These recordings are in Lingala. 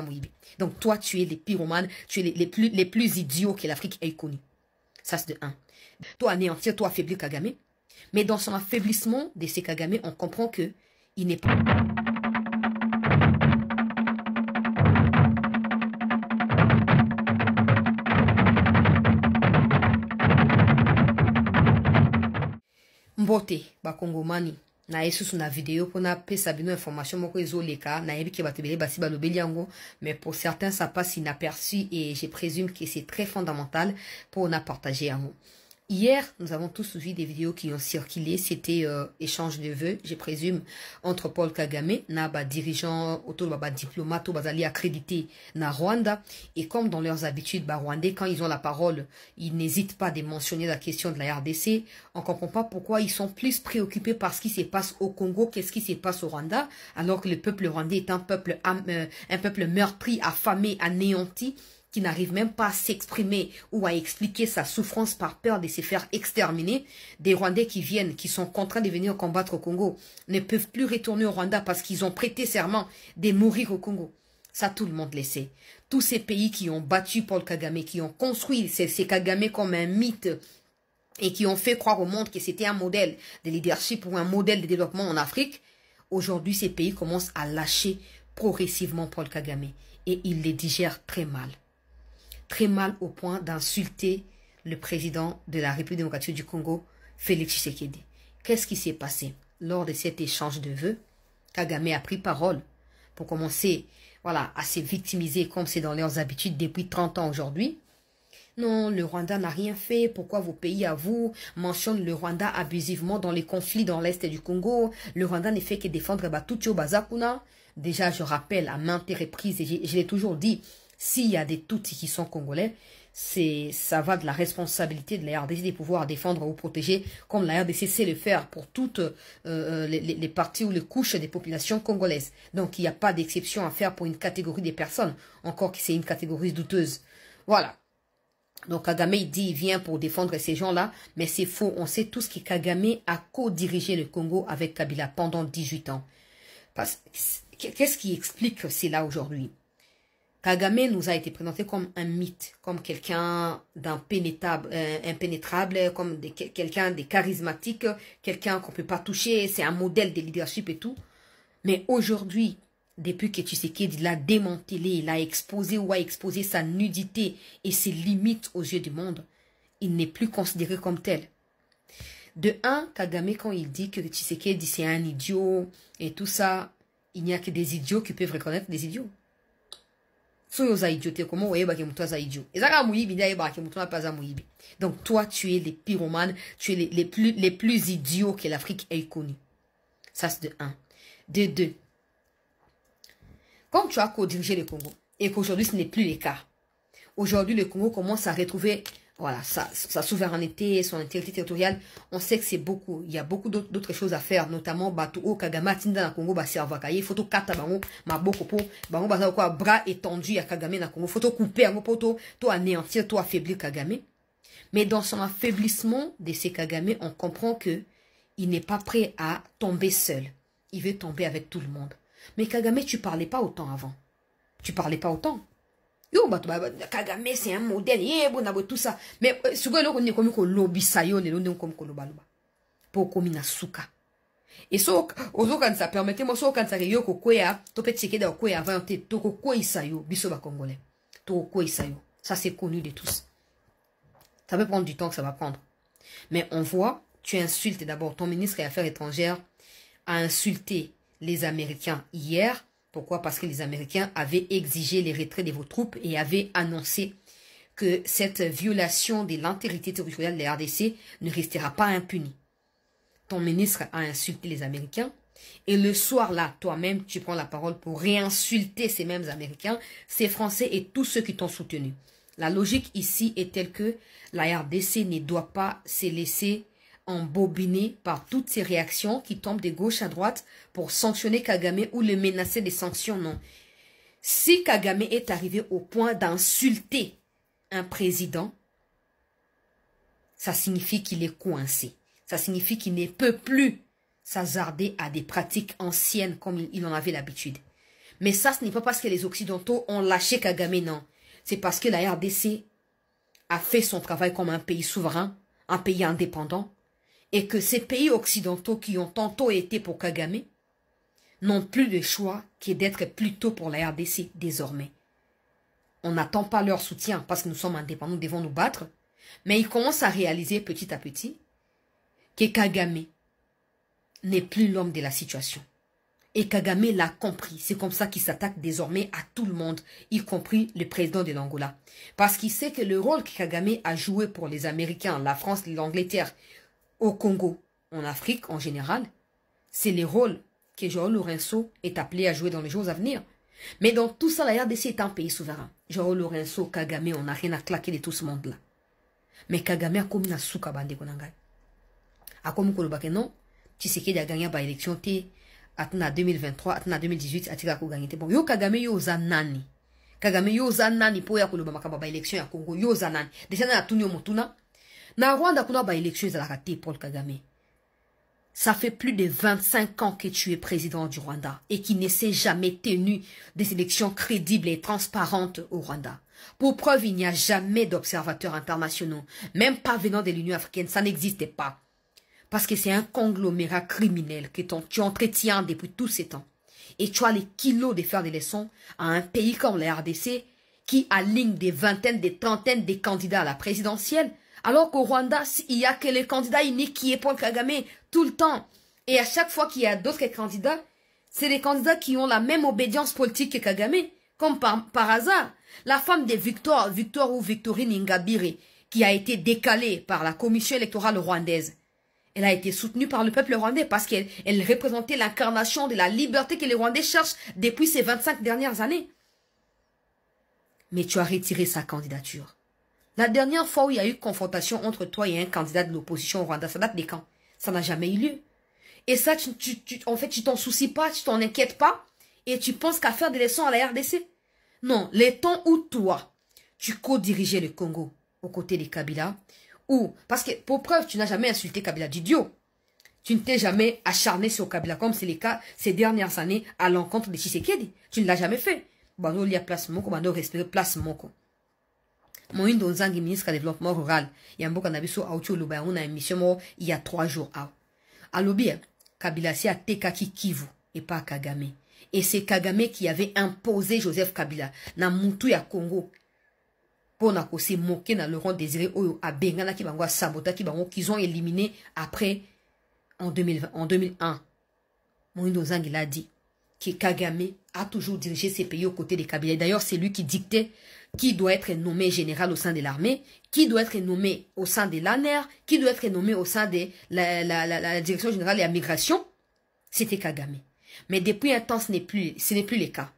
Mouibi. Donc toi, tu es les pyromanes, tu es les plus idiots que l'Afrique ait connus. Ça, c'est de un. Toi, anéantir, toi, affaiblir Kagame. Mais dans son affaiblissement de ces Kagame, on comprend que il n'est pas... Mbote, bakongomani. Na yesu na vidéo pour na pesa bino information moko ezoleka na yebi ke batebele basi balobeli yango, mais pour certains ça passe inaperçu et je présume que c'est très fondamental pour na partager yango. Hier, nous avons tous suivi des vidéos qui ont circulé. C'était échange de vœux, je présume, entre Paul Kagame, na dirigeant, autour de diplomate, bazali accrédité na Rwanda. Et comme dans leurs habitudes, Rwandais, quand ils ont la parole, ils n'hésitent pas de mentionner la question de la RDC. On ne comprend pas pourquoi ils sont plus préoccupés par ce qui se passe au Congo qu'est-ce qui se passe au Rwanda, alors que le peuple rwandais est un peuple meurtri, affamé, anéanti, qui n'arrive même pas à s'exprimer ou à expliquer sa souffrance par peur de se faire exterminer. Des Rwandais qui viennent, qui sont contraints de venir combattre au Congo, ne peuvent plus retourner au Rwanda parce qu'ils ont prêté serment de mourir au Congo. Ça, tout le monde le sait. Tous ces pays qui ont battu Paul Kagame, qui ont construit ces Kagame comme un mythe et qui ont fait croire au monde que c'était un modèle de leadership ou un modèle de développement en Afrique, aujourd'hui, ces pays commencent à lâcher progressivement Paul Kagame et ils les digèrent très mal. Très mal au point d'insulter le président de la République démocratique du Congo, Félix Tshisekedi. Qu'est-ce qui s'est passé? Lors de cet échange de vœux, Kagame a pris parole pour commencer voilà, à se victimiser comme c'est dans leurs habitudes depuis 30 ans aujourd'hui. Non, le Rwanda n'a rien fait. Pourquoi vos pays à vous mentionnent le Rwanda abusivement dans les conflits dans l'Est du Congo? Le Rwanda ne fait que défendre Batucho Bazakuna. Déjà, je rappelle à maintes reprises, et je l'ai toujours dit, s'il y a des Tutsis qui sont congolais, ça va de la responsabilité de la RDC de pouvoir défendre ou protéger, comme la RDC sait le faire pour toutes les parties ou les couches des populations congolaises. Donc, il n'y a pas d'exception à faire pour une catégorie de personnes, encore que c'est une catégorie douteuse. Voilà. Donc, Kagame, il dit, il vient pour défendre ces gens-là, mais c'est faux. On sait tous que Kagame a co-dirigé le Congo avec Kabila pendant 18 ans. Qu'est-ce qui explique cela aujourd'hui? Kagame nous a été présenté comme un mythe, comme quelqu'un impénétrable, comme quelqu'un de charismatique, quelqu'un qu'on ne peut pas toucher, c'est un modèle de leadership et tout. Mais aujourd'hui, depuis que Tshisekedi l'a démantelé, il a exposé ou a exposé sa nudité et ses limites aux yeux du monde, il n'est plus considéré comme tel. De un, Kagame, quand il dit que Tshisekedi c'est un idiot et tout ça, il n'y a que des idiots qui peuvent reconnaître des idiots. Donc toi, tu es les pyromanes, tu es les plus idiots que l'Afrique ait connus. Ça, c'est de un. De deux, comme tu as co-dirigé le Congo, et qu'aujourd'hui, ce n'est plus le cas. Aujourd'hui, le Congo commence à retrouver voilà, sa souveraineté, son intégrité territoriale. On sait que c'est beaucoup. Il y a beaucoup d'autres choses à faire, notamment Batuo Kagame Tinda na Congo ba servakaye photo kata bango maboko po bango baza quoi bras étendus à Kagame na Congo photo couper bango poto to anéantir, to affaiblir Kagame. Mais dans son affaiblissement de ces Kagame, on comprend que il n'est pas prêt à tomber seul. Il veut tomber avec tout le monde. Mais Kagame, tu parlais pas autant avant. Tu parlais pas autant. Yo, Kagame, c'est un modèle, tout ça. Mais, souvent, on est comme un lobby sayo, les londons comme Kolobaluba. Pour comme une souka. Et so, quand ça permettait, moi, so, quand ça réyo, kokwea, to peut checker dans kokwea avant, to kokwea sayo, biso ba congolais. To kokwea sayo. Ça, c'est connu de tous. Ça peut prendre du temps que ça va prendre. Mais on voit, tu insultes d'abord ton ministre des Affaires étrangères a insulté les Américains hier. Pourquoi? Parce que les Américains avaient exigé les retraits de vos troupes et avaient annoncé que cette violation de l'intégrité territoriale de la RDC ne restera pas impunie. Ton ministre a insulté les Américains et le soir là, toi-même, tu prends la parole pour réinsulter ces mêmes Américains, ces Français et tous ceux qui t'ont soutenu. La logique ici est telle que la RDC ne doit pas se laisser embobiner par toutes ces réactions qui tombent de gauche à droite pour sanctionner Kagame ou le menacer des sanctions, non. Si Kagame est arrivé au point d'insulter un président, ça signifie qu'il est coincé. Ça signifie qu'il ne peut plus s'hasarder à des pratiques anciennes comme il en avait l'habitude. Mais ça, ce n'est pas parce que les Occidentaux ont lâché Kagame, non. C'est parce que la RDC a fait son travail comme un pays souverain, un pays indépendant, et que ces pays occidentaux qui ont tantôt été pour Kagame n'ont plus de choix que d'être plutôt pour la RDC désormais. On n'attend pas leur soutien parce que nous sommes indépendants, nous devons nous battre, mais ils commencent à réaliser petit à petit que Kagame n'est plus l'homme de la situation. Et Kagame l'a compris. C'est comme ça qu'il s'attaque désormais à tout le monde, y compris le président de l'Angola. Parce qu'il sait que le rôle que Kagame a joué pour les Américains, la France, l'Angleterre, au Congo, en Afrique en général, c'est le rôle que Joao Lourenço est appelé à jouer dans les jours à venir. Mais dans tout ça, la RDC est un pays souverain. Joao Lourenço, Kagame, on n'a rien à claquer de tout ce monde-là. Mais Kagame a commis la souka bande konangai. A commis kolobake non, Tshisekedi a gagné par élection té. Atna 2023, atna 2018, atika ko gagné. Bon, yo Kagame yo zanani. Kagame yo zanani po ya koloba makaba ba élection ya Congo yo zanani. Déjà na tunyo motuna. Na Rwanda kuna ba élection za la raté Paul Kagame. Ça fait plus de 25 ans que tu es président du Rwanda et qui ne s'est jamais tenu des élections crédibles et transparentes au Rwanda. Pour preuve, il n'y a jamais d'observateurs internationaux, même pas venant de l'Union africaine, ça n'existait pas. Parce que c'est un conglomérat criminel que tu entretiens depuis tous ces temps. Et tu as les kilos de faire des leçons à un pays comme la RDC qui aligne des vingtaines, des trentaines de candidats à la présidentielle. Alors qu'au Rwanda, il n'y a que le candidat unique qui est Paul Kagame tout le temps. Et à chaque fois qu'il y a d'autres candidats, c'est des candidats qui ont la même obédience politique que Kagame. Comme par hasard, la femme de Victor ou Victorine Ingabire, qui a été décalée par la commission électorale rwandaise, elle a été soutenue par le peuple rwandais parce qu'elle représentait l'incarnation de la liberté que les Rwandais cherchent depuis ces 25 dernières années. Mais tu as retiré sa candidature. La dernière fois où il y a eu confrontation entre toi et un candidat de l'opposition au Rwanda, ça date de quand? Ça n'a jamais eu lieu. Et ça, en fait, tu t'en soucies pas, tu t'en inquiètes pas, et tu penses qu'à faire des leçons à la RDC. Non, les temps où toi, tu co-dirigeais le Congo aux côtés de Kabila, ou, parce que pour preuve, tu n'as jamais insulté Kabila d'idiot. Tu ne t'es jamais acharné sur Kabila, comme c'est le cas ces dernières années à l'encontre de Tshisekedi. Tu ne l'as jamais fait. Bano lia place moko, bano respirer place moko. Moïndo Nzangi, ministre du développement rural, il y a un nabiso audio luba, on a une mission il y a 3 jours. À l'obi, Kabila si a Tekaki Kivu et pas Kagame. Et c'est Kagame qui avait imposé Joseph Kabila na Moutou ya Congo. Pour na se moquer na Laurent Désiré Oyo à Bengana qui bango sabota qui bango qu'ils ont éliminé après en 2001. Moïndo Nzangi l'a dit que Kagame a toujours dirigé ses pays aux côtés des Kabila. D'ailleurs, c'est lui qui dictait qui doit être nommé général au sein de l'armée, qui doit être nommé au sein de l'ANER, qui doit être nommé au sein de la direction générale de la migration. C'était Kagame. Mais depuis un temps, ce n'est plus le cas.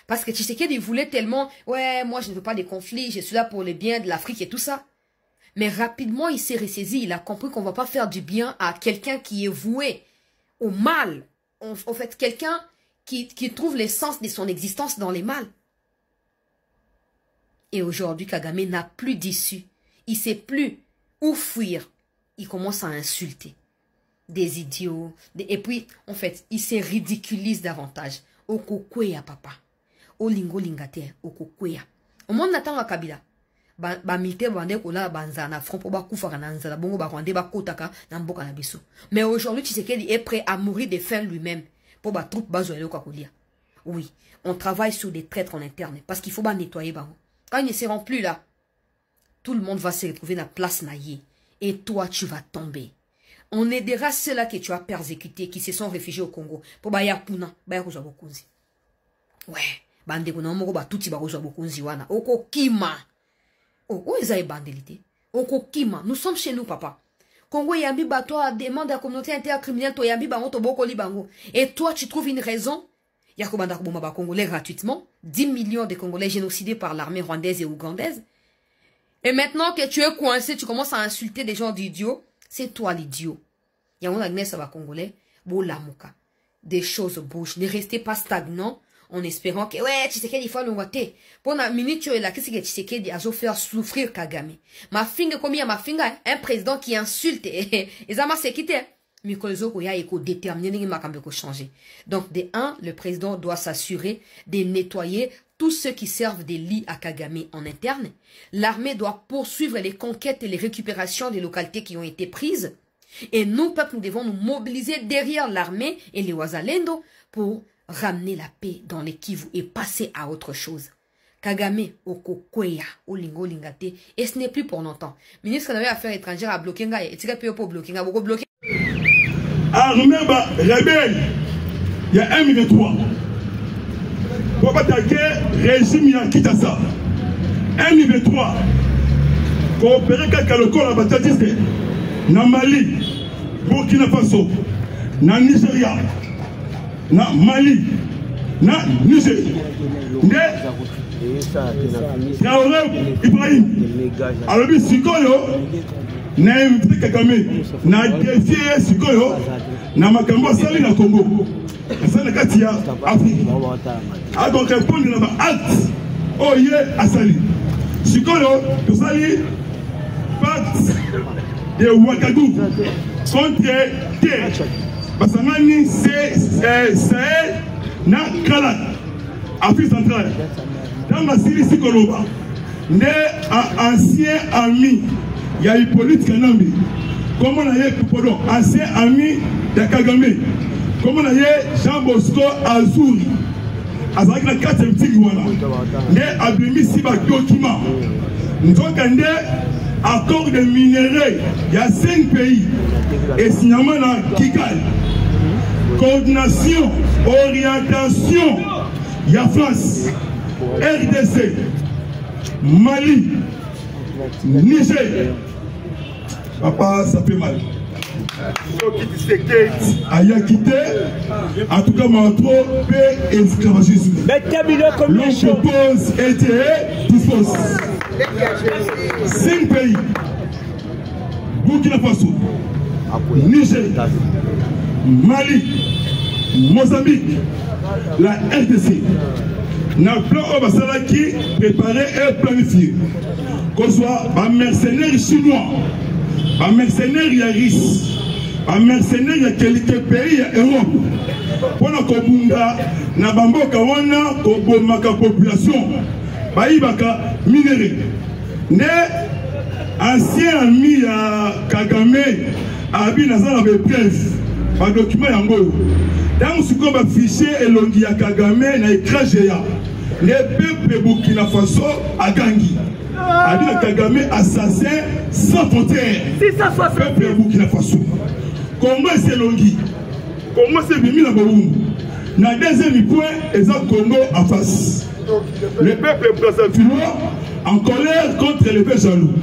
Parce que Tshisekedi voulait tellement, ouais, moi je ne veux pas de conflits, je suis là pour le bien de l'Afrique et tout ça. Mais rapidement, il s'est ressaisi, il a compris qu'on ne va pas faire du bien à quelqu'un qui est voué au mal. En fait, quelqu'un qui trouve l'essence de son existence dans les mal. Et aujourd'hui, Kagame n'a plus d'issue. Il ne sait plus où fuir. Il commence à insulter des idiots. Et puis, en fait, il se ridiculise davantage. Okokwea, papa. Olingo lingate, okokwea. Au monde n'attend la Kabila. Ba militaire bande kola banzana front pour ba kufa na nzala bongo ba rwandais ba kotaka na mboka na biso. Mais aujourd'hui, tu sais qu'il est prêt à mourir de faim lui-même pour ba troupe bazoelo kakolia. Oui, on travaille sur des traîtres en interne parce qu'il faut ba nettoyer ba. Quand ils ne seront plus là, tout le monde va se retrouver dans la place naïe. Et toi, tu vas tomber. On aidera ceux-là que tu as persécutés, qui se sont réfugiés au Congo. Pour baya puna, baya kuzo bokunzi. Ouais, bande kuna moko ba tuti ba kuzo bokunzi wana. Oko kima. Oh, ils ont bandelité. Oko kima. Nous sommes chez nous, papa. Congo yambi ba toi demande à la communauté intercriminelle to yambi ba to boko libango. Et toi, tu trouves une raison. Yakobanda Kubomaba Congolais gratuitement, 10 millions de Congolais génocidés par l'armée rwandaise et ougandaise. Et maintenant que tu es coincé, tu commences à insulter des gens d'idiots. C'est toi l'idiot. Yamon Agnès va Congolais, Bolamuka. Des choses bougent. Ne restez pas stagnants en espérant que, ouais, Tshisekedi, il faut le voter. Pour la minute, tu es là, qu'est-ce que Tshisekedi a faire souffrir Kagame? Ma fingue, comme il y a ma fingue, un président qui insulte, et ça m'a séquité. Mikolzo ya eko déterminer makambe ko changer. Donc de un, le président doit s'assurer de nettoyer tous ceux qui servent des lits à Kagame en interne. L'armée doit poursuivre les conquêtes et les récupérations des localités qui ont été prises. Et nous, peuple, nous devons nous mobiliser derrière l'armée et les Wazalendo pour ramener la paix dans les Kivu et passer à autre chose. Kagame, Okokweya, Olingo Lingate, et ce n'est plus pour longtemps. Ministre des Affaires étrangères a bloqué, et tu peux pas bloquer, beaucoup bloqué. Armée rebelle, il y a M23. Pour attaquer le régime à Kinshasa. M23, coopérer avec le corps à Batadiste, na Mali, Burkina Faso, na Nigeria, na Mali, na Niger. Traoré Ibrahim, alors bien Sikoyo, na invité Kagame, na défié Sikoyo, na makambo sali na Congo, ça na katia Afrique. A donc répondre na ba acte, oh yeah asali. Sikoyo, to sali pacte de Ouagadougou contre terre. Basangani c'est Sahel na Kalat, Afrique centrale. Dans ma série Sikoloba, né un ancien ami, il y a Hippolyte Kanambi. Comment on a eu pardon, ancien ami de Kagame. Comment on a eu Jean Bosco Azouri. Avec la 4e Tigouana. Né Abimi Siba document. Nous avons un accord de minerais. Il y a 5 pays. Et signalement dans Kigali. Coordination, orientation. Il y a France. RDC, Mali, Niger. Papa, ça fait mal. Aïe a quitté, en tout cas, mon trop paix et esclavagisme. L'on propose et dispose. 5 pays. Burkina Faso, Niger, Mali, Mozambique, la RDC. Dans le plan Obasala qui préparé et planifié. Qu'on soit un mercenaire chinois, un mercenaire yaris, un mercenaire il y a quelques pays en Europe. Pour la Kobunga, na Bamboka wana Kobomaka population, Baïbaka minéré. Né ancien ami à Kagame, Abi Nazar avait preuve, par document Yango. Dans ce qu'on va fichier et l'ongi à Kagame na écran géant. Les peuples Burkina Faso à Gangi. A dit Kagame assassin sans frontières. Peuple Burkina Faso. Congo c'est l'ongi. Congo c'est Bimi na Boum. Na deuxième point, et ça Congo en face. Le peuple brassavillois en colère contre les peuples jaloux.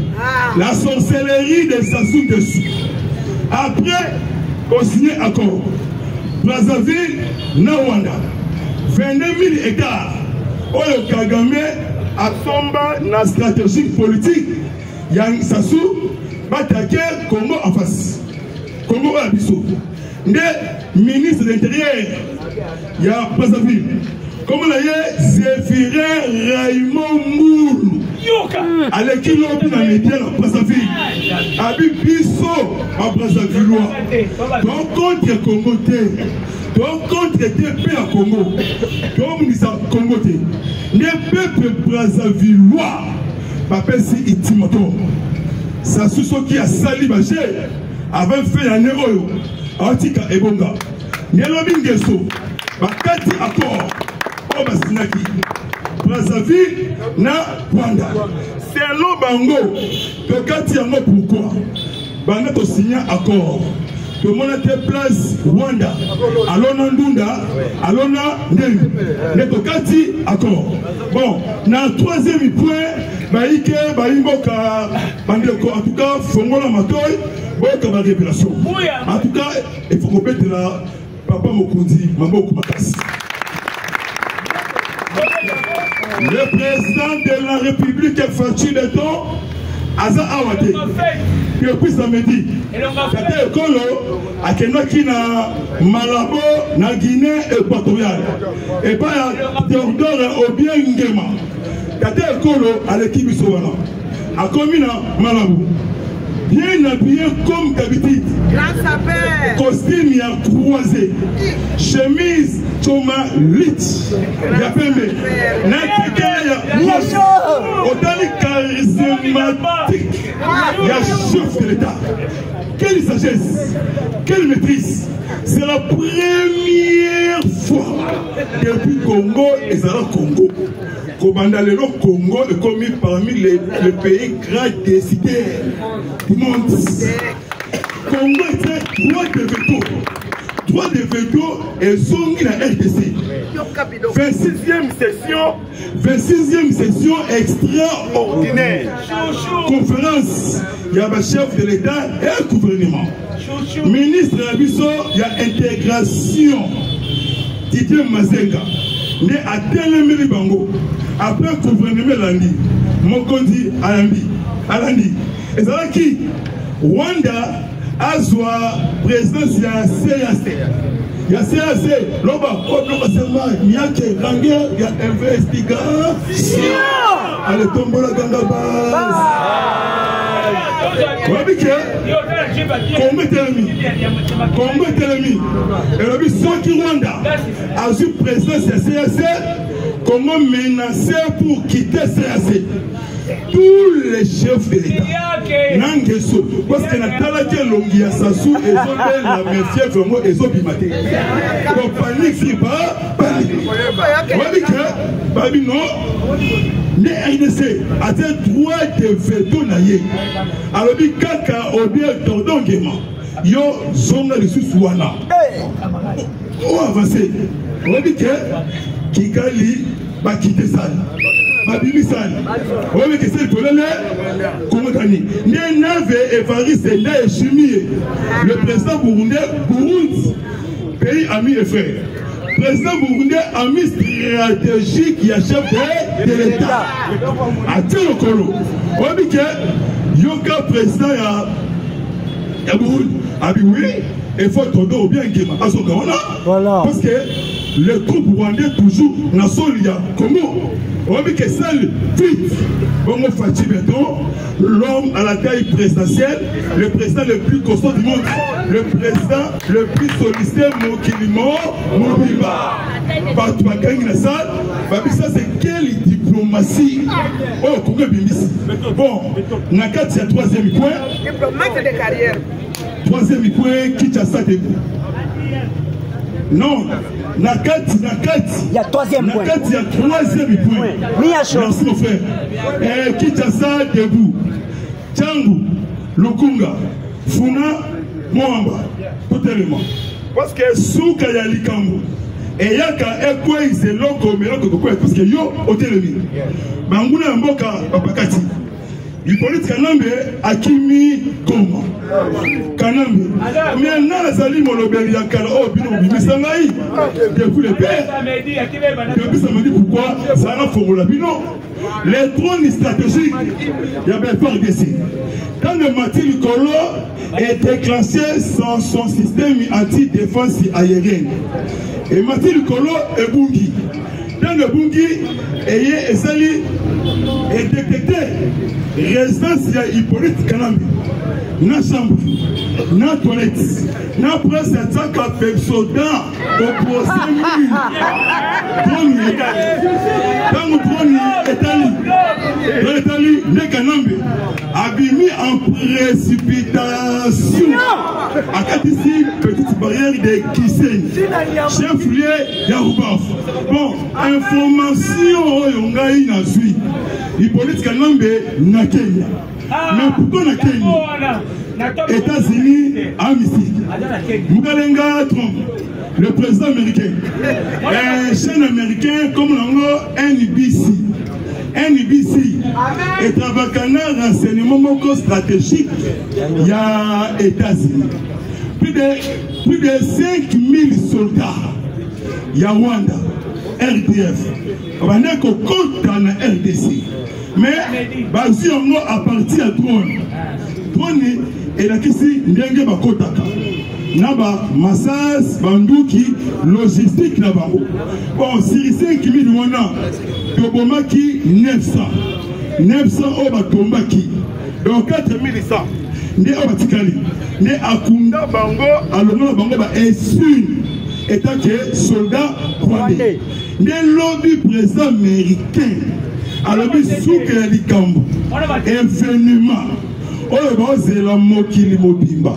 La sorcellerie des Sassou dessus. Après, consigné accord. Brazzaville, Nawanda, 22 000 hectares. Oyo Kagame a tombé dans la stratégie politique. Yang Sassou va attaquer Congo en face. Congo à Bissau. Le ministre de l'Intérieur, il y a Brazzaville. Comme on a dit, Zéphirin Raymond Moulou. Avec qui l'on a mis bien à Brazzaville. Avec Bissau à Brazzavillois. Donc contre Congo. Donc contre TP à Congo. Donc nous sommes Congo. Les peuples Brazzavillois. Papa si Itimoto. Ça sous ce qui a sali Baché. Avant fait un héros. Antika Ebonga. Nelobingeso. Bakati accord. Obasinaki. Brazzaville na Rwanda. C'est l'Obango. Que Kati Yango pourquoi? Banga to signé accord. Que mon place Rwanda. Alona Ndunda. Alona Ndengu. Le Kati accord. Bon, dans le troisième point, Baïke, Baïmboka, Bandeko, en tout cas, Fongola Matoy, Boka ma révélation. En tout cas, il faut qu'on mette là, Papa Mokundi, Maman Okumakasi. Le président de la République est Fatou Beton, Aza Awate, depuis samedi, c'était Ekolo, à Kenaki na Malabo, na Guinée équatoriale, et pas à Théodore Obiengema, c'était Ekolo à l'équipe Sowana, à Komina Malabo. bien habillé comme d'habitude. Costume y a croisé. Chemise Toma Lit. Ya pembe. N'importe autant charismatique. Il y a chef de l'État. Quelle sagesse, quelle maîtrise. C'est la première fois depuis Congo et Zara Congo. Kobandalelo Congo est commis parmi les pays grands décideurs du monde. Congo était droit de veto et zongi la RDC. 26e session extraordinaire. Conférence, il y a le chef de l'État et le gouvernement. Ministre Abisso, il y a intégration. Didier Mazenga. Mais à Téléméli Bango, après le gouvernement Landi, Mokondi Alandi. Et ça va qui Rwanda a soit présidence de la CAC. Il y a CAC, l'Oba, il y a investigation. Allez, tombe la gangabase. Congo est ennemi. Et le but qui Rwanda a eu présidence de la CAC, comment menacer pour quitter CAC. Tous les chefs de l'État, Nangeso, parce que la Talakia Longia Sassou et la méfière vraiment et Zobimate. Donc panique, panique. Babi non, les RDC a des droits de veto naïe. Alors, Kaka, Obia, Tordon, Gema, Yo, Zonga, les sous-souana. Oh, avancé. Babi Kikali, Bakite Sal. Babili Sal. Oui, que c'est le Komotani. Nave Evariste et Chimie. Le président burundais, Burundi, pays ami et frère. Président burundais, ami stratégique qui a chef de l'État. A Télokolo. Oui, que Yoka président ya Burundi. Abi oui, il faut tomber au bien Gema. Voilà. Parce que les troupes rwandais toujours dans Solia. Comment? On dit que seul vite, l'homme à la taille présidentielle, le président le plus costaud du monde, le président le plus sollicité, Mobiba. Ça c'est quelle diplomatie? Oh, bon, on a 4 troisième point. Diplomate de carrière. Troisième point, Kinshasa debout. Non, Nakati. Il y a troisième point. Nakati, il y a troisième point. Merci mon frère. Kinshasa debout. Tchangu, Lukunga, Funa, Mwamba. Tout élément. Parce que Souka ya Likambo. Et yaka ekwe c'est loko meloko kokwe parce que yo otelemi. Banguna mboka babakati. Hippolyte Kanambe akimi Goma. Kanambe. Mais nazali molobeli ya kala o bino bisangai. Depuis le père. Depuis ça me dit pourquoi ça a formula bino. Les trônes stratégiques, il y avait pas de décès. Quand le Mathilde Kolo est déclenché son système anti-défense aérienne. Et Mathilde Kolo est Bungi. Dans le Bungi, et Sali est détecté résidence de Hippolyte Kanambe. Na chambre, na toilette, na presse à Tsaka Pepsoda au procès. Drone Etali, ne Kanambe abîmé en précipitation. À Katisi, petite barrière de Kisen, chef lié Yaroubaf. Bon, information Yongaï na suite. Hippolyte Kanambe na Kenya. Mais pourquoi na Kenya? États-Unis, Amici. Moukalenga Trump, le président américain. Chaîne américaine comme l'ango NBC. NBC est un renseignement stratégique. Il y a États-Unis. Plus de 5000 soldats. Il y a Rwanda, RDF. On va dire qu'on compte dans la RDC. Mais, si on a partir à drone. Drone est la question de Bakotaka. Naba, massage, bandouki, logistique là-bas. Bon, si 5000 wana, Tobomaki 900. 900 au Batombaki. Donc 4100. nde abatikali nde akunda bango alongola bango ba esune étant que soldat rwandais nde lobi président américain alobi suka ya likambo événement oyo bazela mokili mobimba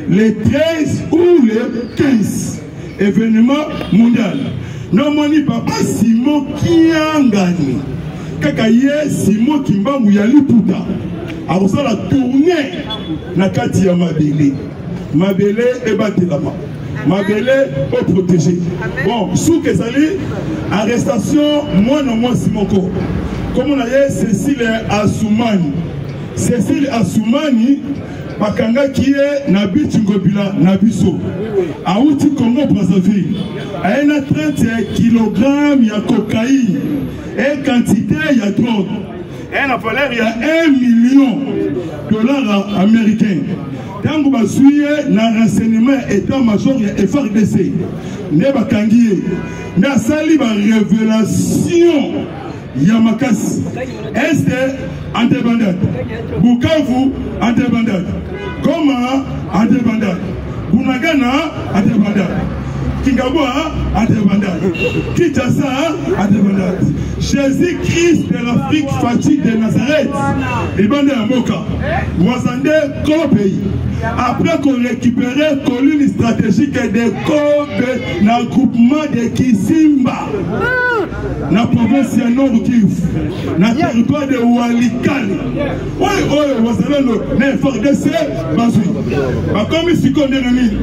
le 13 ou le 15 événement mondial nomoni papa Simon Kiangani kaka ye Simon Kimbangu ya liputa akosala tournée na kati ya mabele ebatelama mabele au protégé bon souke ezali arrestation mwana mwasi moko comme on a dit Cécile Assoumani bakanga kiye na bichi ngobila na biso auti Congo Brazzaville aena 30 kg ya cocaïne et quantité ya drogue et na valeur ya 1 million $ américains tango basuye na renseignement état-major ya FARDC ne bakangi na sali ba révélation Yamakasi, Est antébandade, Bukavu antébandade, Goma antébandade, Bunagana antébandade, Kingabwa antébandade, Kinshasa antébandade, Jésus-Christ de l'Afrique fatigue de Nazareth, les bandits à Moka, Wazande, pays. Après qu'on récupère colline stratégique de Kobe, dans le groupement de Kisimba, dans la province de Nord Kivu, dans le territoire de Walikali. Oui, vous allez le FARDC, comme ici qu'on est remis,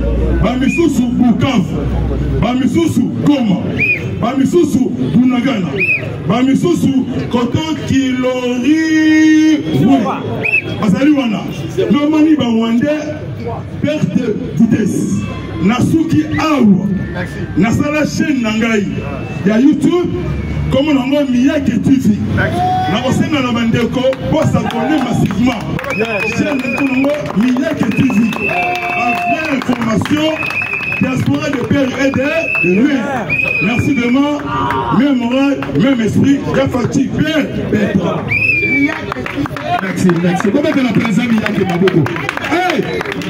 Bamisusu Bukavu, Bamisusu Goma, Bamisusu Bunagana, Bamisusu Koton Kilori. Bazaliwana, Normani Bawande, perte de vitesse. Nasuki Awa, Nasala chaîne Nangai, il y a YouTube, comme on a Miyake TV. Nakosena na bandeko, pour s'abonner massivement. Chaîne Miyake TV. Avec information, diaspora de père et de lui. Merci vraiment, même moral, même esprit, Gafati, Père, Petra. Merci. Comment est la présence de Maboko? Hey,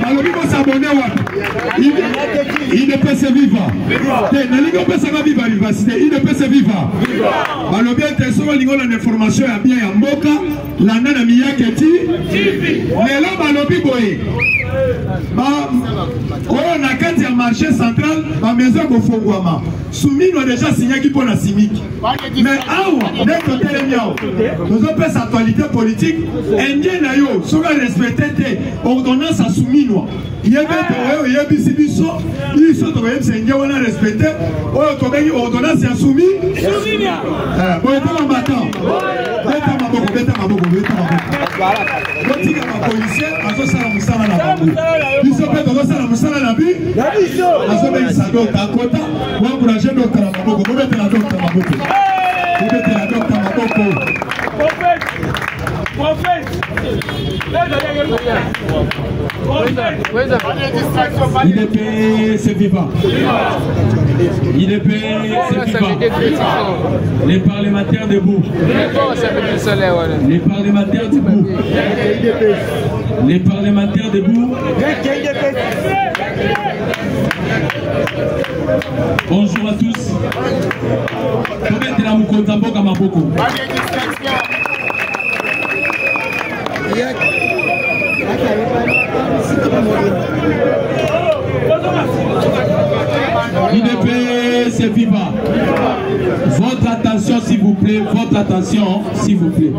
Malobi va s'abonner. Il ne peut se vivre. Il ne peut se vivre. Il ne peut se vivre. Malobi est souvent l'information à bien en Boka. La nana Miyaketi. Mais là, Malobi Boye. On a quand il y a marché central, ma maison au Fogouama. Soumi nous a déjà signé qui pour la CIMIC. Mais Awa, dès que tu es miao, nous avons fait actualité politique. Indien Nayo, si on a respecté ordonnance à Soumi nous. Il y a des Bissibiso, ils sont au Indien, on a respecté. On a ordonnance à Soumi. Bon, il est en battant. Beta Maboko. Lotika ma policier, azo sala musala na babu. Biso pe to sala musala na bi. Azo be sa docteur Kota, wa encourager docteur Maboko, ko bete la docteur Maboko. Ko bete la docteur Maboko. Il est payé, c'est vivant. Il est payé, c'est vivant. Les parlementaires debout. Les parlementaires debout. Les parlementaires debout. Bonjour à tous. Comment est-ce la Mukontambo Kamaboko? IDP, c'est vivant. Votre attention, s'il vous plaît. Votre attention, s'il vous plaît.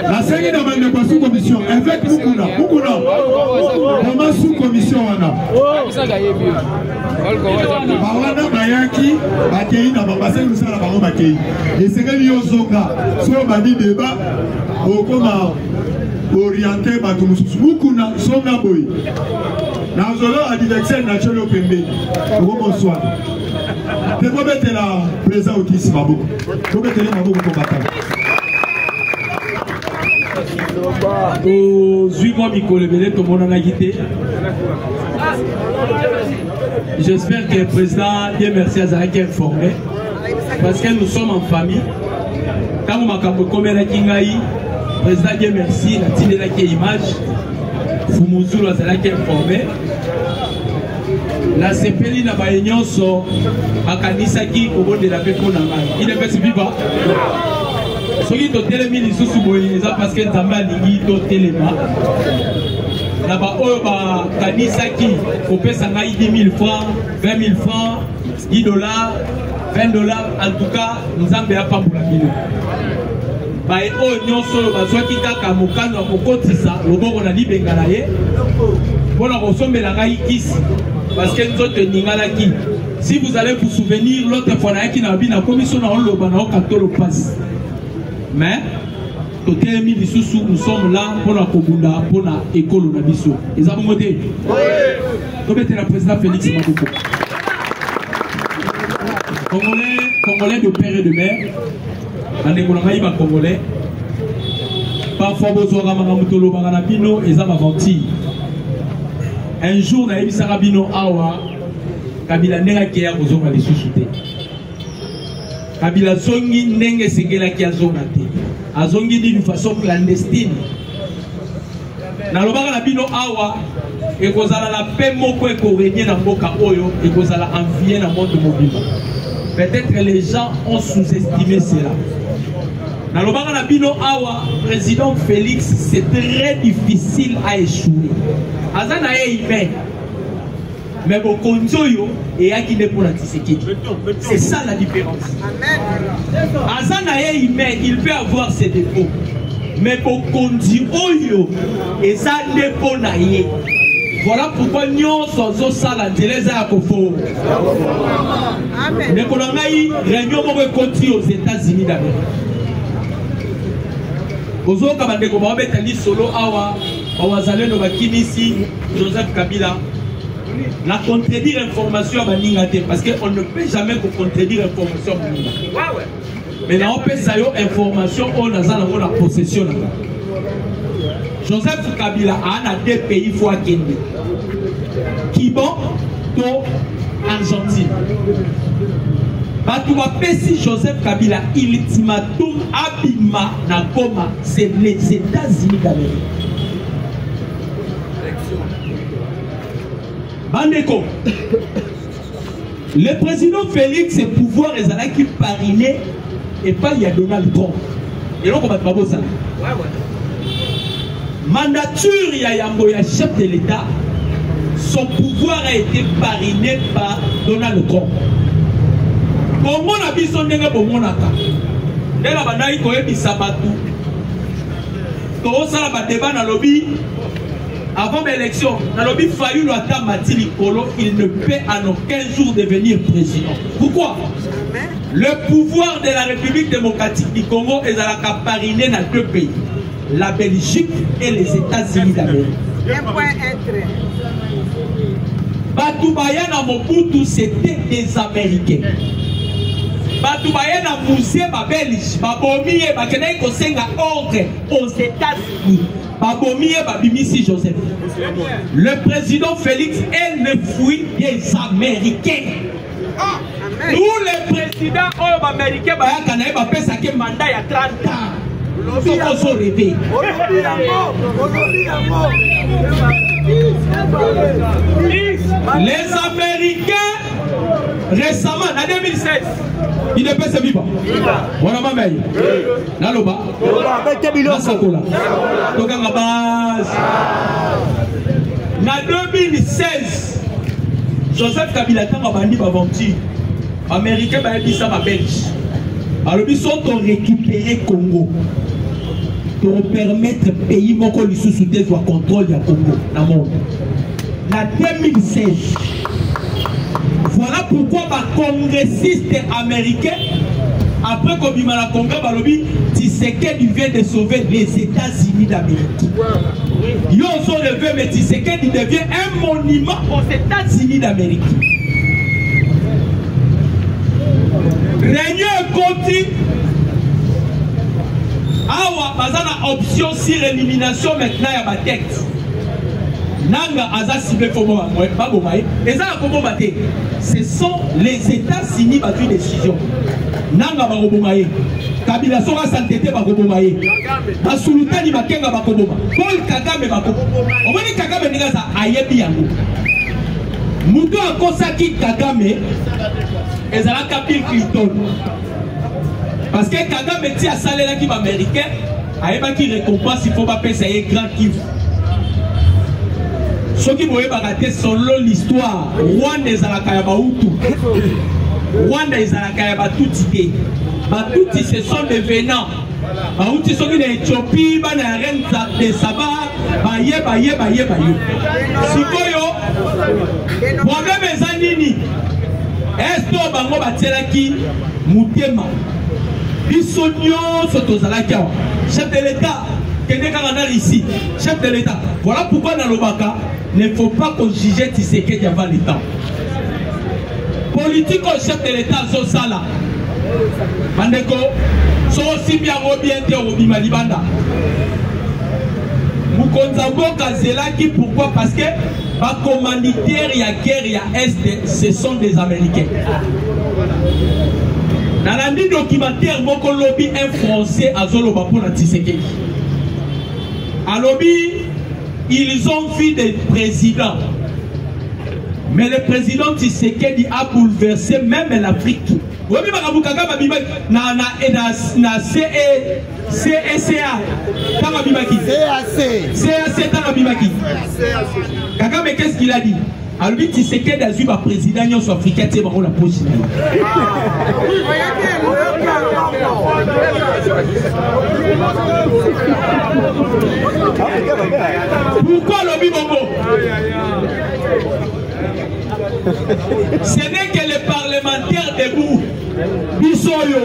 La cinquième demande de sous-commission. Avec Mukuna. Comment sous-commission Bawana Bayaki, Bakei, Nababase, nous sommes à Baron Bakei. Et c'est que nous sommes sur Badi débat au comment orienté Mukuna, Songa Boy. Nazolo a diversé Nacholo Pembe. Bonsoir. Tu peux mettre la présence au Kissi Maboko. Tu peux mettre la Maboko combattant. J'espère que le président, Dieu merci, a été informé. Parce que nous sommes en famille. Quand on m'a comme le président, Dieu merci, la télé la image. Fumuzulu azalaki informé. La CPI n'a pas nyonso akanisaki au de la pepona. Il est pas vivant. Ce qui est télémi les sous parce que Zamba ligi to téléma. Là-bas, kanisaki au pesanga 10 000 francs, 20 000 francs, 10 dollars, 20 dollars. En tout cas, nous avons pas pour la mine. Bae o nyonso bazwaki kaka mokano akokotisa loboko na libengala ye mpona kosombela ngai kisi parce que nzoto eningalaki. Si vous allez vous souvenir l'autre fois nayaki na bina komiso na oloba na okatolo passe mais totelemi lisusu nous sommes là mpona kobunda mpona ekolo na biso eza bongo te tobetela président Félix Maboko Congolais de père et de mère. Congolais. Parfois, un jour, Awa, Kabila nera qui a besoin de sous-souter. Kabila zongi nenge segela qui a zonate. A zongi d'une façon clandestine. Nalobaka na bino Awa, et kozala la paix moko et korenye na mboka oyo, et kozala envier na monde mobile. Peut-être que les gens ont sous-estimé cela. Dans le bar Nabino Awa, président Félix, c'est très difficile à échouer. Azana est humain. Mais bon, Konzoyo et Akine pour la Tshisekedi. C'est ça la différence. Azana est humain, il peut avoir ses défauts. Mais bon, Konzoyo et ça dépôt naïe. Voilà pourquoi nous sommes sala les Akofo. Nous avons réunion aux États-Unis d'Amérique. Ozo kabandeko babetali solo awa awazale no bakimisi Joseph Kabila la contredire information à Baningate parce qu'on ne peut jamais contredire information à Baningate. Mais là on peut savoir information on a la possession. Joseph Kabila a deux pays fois Kenya. Kibon to Argentine. Batouba Pessi Joseph Kabila, ultimatum abima na Goma, c'est les États-Unis d'Amérique. Bandeko, le président Félix, ses pouvoirs, les a qui pariné et pas il y a Donald Trump. Et donc on va pas ça. Mandature il y a Yambo, il y a chef de l'État. Son pouvoir a été pariné par Donald Trump. Comment la bison n'est pas bon naka? Dès la bataille qu'on est bisabatu. Tout ça la débat dans lobby avant l'élection. Dans lobby Fayou Loata Matili Kolo, il ne peut en aucun jour devenir président. Pourquoi? Le pouvoir de la République démocratique du Congo est à la pariné dans deux pays, la Belgique et les États-Unis d'Amérique. Un point intérêt. Batoubayana Mobutu, c'était des Américains. Batoubayana Moussé, ma Belge, Babomi et Bakenei Kosenga ordre aux États-Unis. Babomi et Babimisi Joseph. Le président Félix est le fruit des Américains. Nous, les présidents américains, ils ont mandat il y a 30 ans. Nous sommes rêvés. Les Américains, récemment, en 2016, ils ne peuvent se vivre. Voilà ma mère. Naloba. Nasakola. Tokanga base. En 2016, Joseph Kabila a bandi aventure. Américains, ils sont belges. Alors, ils sont récupérés Congo. Pour permettre pays moko lisusu te soit contrôle du Congo dans le monde. En 2016, voilà pourquoi les congressistes américains, après qu'on bima la Congrès, Tshisekedi vient de sauver les États-Unis d'Amérique. Ils ont relevé, mais Tshisekedi devient un monument aux États-Unis d'Amérique. Réunion continue. Awa bazana option sur élimination maintenant ya ma tête. Nanga aza ciblé fomo ba bomaye. Eza komo baté. Ce sont les États-Unis qui ont pris décision. Nanga ba bomaye. Kabila sera santete bakoboma ye. Basulutani bakenga bakoboma. Paul Kagame bakoboma. Omoni Kagame ningaza ayebi yango. Muto akosaki Kagame ezalaka Bill Clinton. Parce que Kagame ti asalelaki ba américain ayebaki récompense il faut pas payer grand kiff. Ce qui m'a été selon l'histoire, Rwanda ezalaka ya Bahutu. Rwanda ezalaka ya Batuti. Batuti ce sont des venants. Bahutu sont des Éthiopie, bana reine de Saba, baye. Sikoyo, problème ezanini. Esto bango batelaki mutema. Biso nyonso tozalaki awa. Chef de l'État, ici, chef de l'État. Voilà pourquoi dans le Baka, il ne faut pas qu'on juge Tshisekedi avant le temps. Politique au chef de l'État, Zosala. Mandeko, so aussi bien au Bimalibanda. Moukonzambo Kazelaki, pourquoi? Parce que les commanditaires, il y a guerre, il y a Est, ce sont des Américains. Dans le documentaire, Moko lobby un Français à Zoloba pour la Tshisekedi. À lobby, ils ont vu des présidents. Mais le président Tshisekedi a bouleversé même l'Afrique. Oui, mais Kagame, qu'est-ce qu'il a dit? À lui, Tshisekedi a vu le président africain, c'est la poche. Pourquoi le Bibombo? Ce n'est que les parlementaires debout. Bissoyo,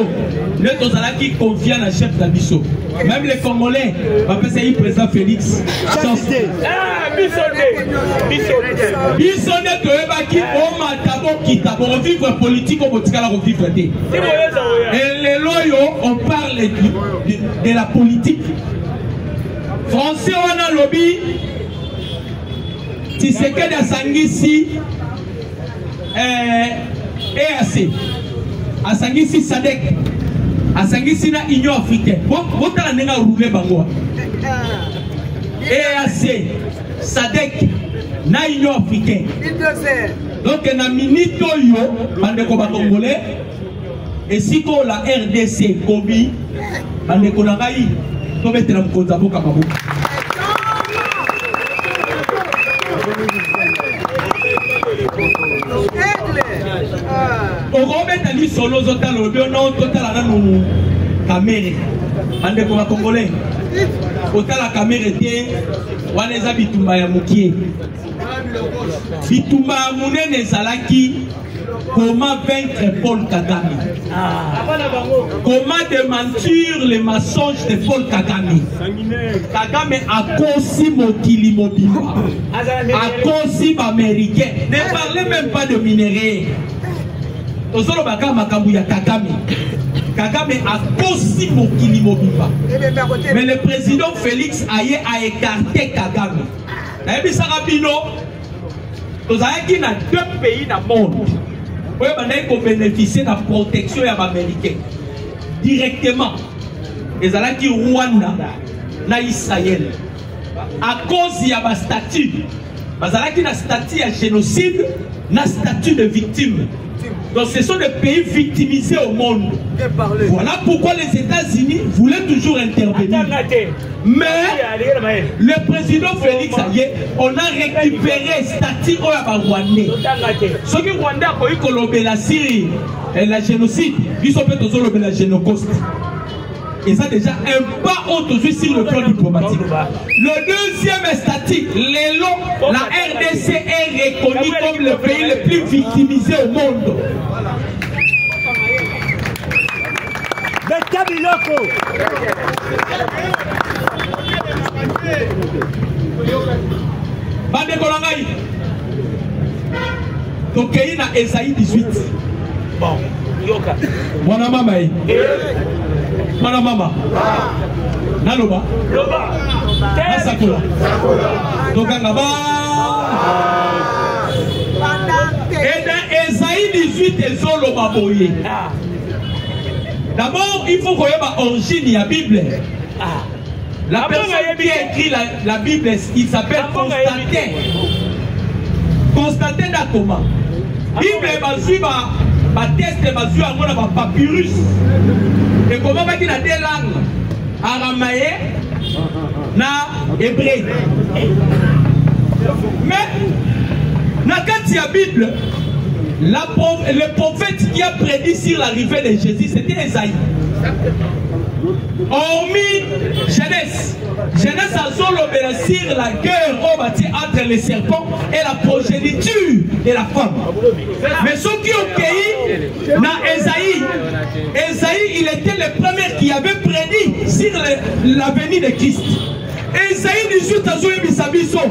nous sommes qui confiant à chef d'Abisso. Même les Congolais, on va passer le président Félix. Bissonné, tu es qui au matabo qui t'a pour vivre politique au Botikala revivre. Et les loyaux, on parle de la politique. Français, on a lobby. Tshisekedi a Sangisi EAC. A Sangisi Sadek. A Sangisi na Union africaine. Votre année a roulé Bangoa. EAC. Sadek. Na Union africaine. Donc, na minute yo, bandeko ba Congolais. Et si ko la RDC, Kobi, bandeko na ngai, to mettre na mkonza boka maboka. Remettre lui solo zota le non total à nous caméra ande ko congolais total la caméra était waneza bitumba ya mukie bitumba munene zalaki comment vaincre Paul Kagame. Comment démentir les mensonges de Paul Kagame. Kagame a conçu Mokili Mobimba, a conçu américain. Ne parlez même pas de minerais. Kagame a conçu Mokili Mobimba. Mais le président Félix a écarté Kagame. Nous avons deux pays dans le monde. Nous avons bénéficié de la protection des Américains. Directement. Les Alaki Rwanda, na Israël. À cause de la statut. Les Alaki na statut de génocide, na statut de victime. Donc ce sont des pays victimisés au monde. Voilà pourquoi les États-Unis voulaient toujours intervenir. Mais le président Félix Aye, on a récupéré le statut au Rwandais. Ce qui Rwanda a eu la Syrie et la génocide, ils ont fait la génocide. Et ça déjà un pas aujourd'hui sur le plan diplomatique. Le deuxième statut, la RDC est reconnue comme le pays le plus victimisé au monde. Bande Kolangai. Tokei na Esaïe 18. Bon, Yoka. Mwana mama. Mana mama. Naloba. Loba. Nasakola. Tokanga ba. Et dans Esaïe 18 ezoloba boye. D'abord, il faut qu'on ait l'origine de la Bible. La personne qui a écrit la Bible, il s'appelle Constantin. Constantin d'Akoma. La Bible est basée sur test, basée sur papyrus. Et comment va dire deux langues? Aramaïen et hébreu. Mais, dans la Bible, le prophète qui a prédit sur l'arrivée de Jésus, c'était Esaïe. Hormis Genèse. Genèse a zolobé sur la guerre entre les serpents et la progéniture de la femme. Mais ceux qui ont cueilli dans Esaïe, il était le premier qui avait prédit sur l'avenir de Christ. Esaïe 18 a joué Bisabiso.